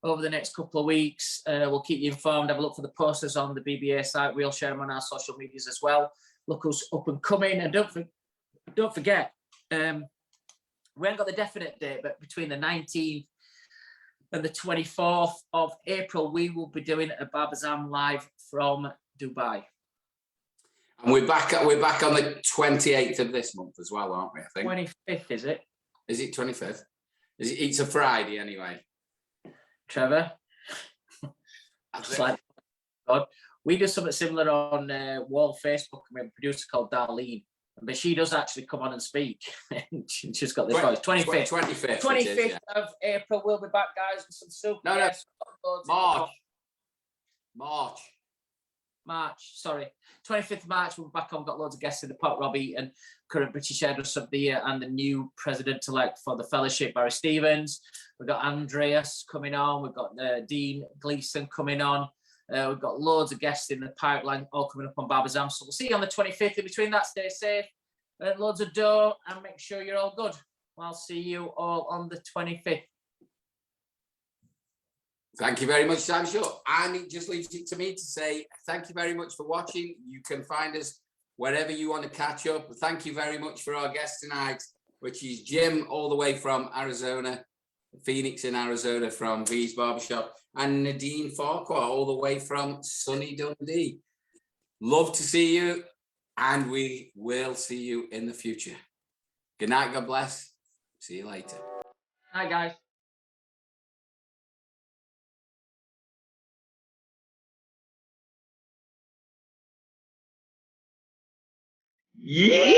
over the next couple of weeks. We'll keep you informed. Have a look for the posters on the BBA site. We'll share them on our social medias as well. Look who's up and coming, and don't forget, we haven't got the definite date, but between the 19th and the 24th of April, we will be doing a BARBER'S live from Dubai. And we're back on the 28th of this month as well, aren't we? I think 25th, is it? Is it 25th? It's a Friday anyway. Trevor, it's like, God, We do something similar on Wahl Facebook, and we have a producer called Darlene, but she does actually come on and speak. She's got this voice. 25th of April, we'll be back, guys, with some super guests. March, sorry. 25th of March, we'll be back on. We've got loads of guests in the pot. Robbie and current British Hairdresser of the Year and the new president-elect for the fellowship, Barry Stevens. We've got Andreas coming on. We've got Dean Gleeson coming on. We've got loads of guests in the pipeline, all coming up on Barbers. So we'll see you on the 25th. In between that, stay safe, loads of dough, and make sure you're all good. I'll see you all on the 25th. Thank you very much, Sancho. And it just leaves it to me to say thank you very much for watching. You can find us wherever you want to catch up. Thank you very much for our guest tonight, which is Jim, all the way from Arizona, Phoenix in Arizona, from V's Barbershop, and Nadine Farquhar, all the way from sunny Dundee. Love to see you, and we will see you in the future. Good night, God bless. See you later. Hi, guys. Yeah.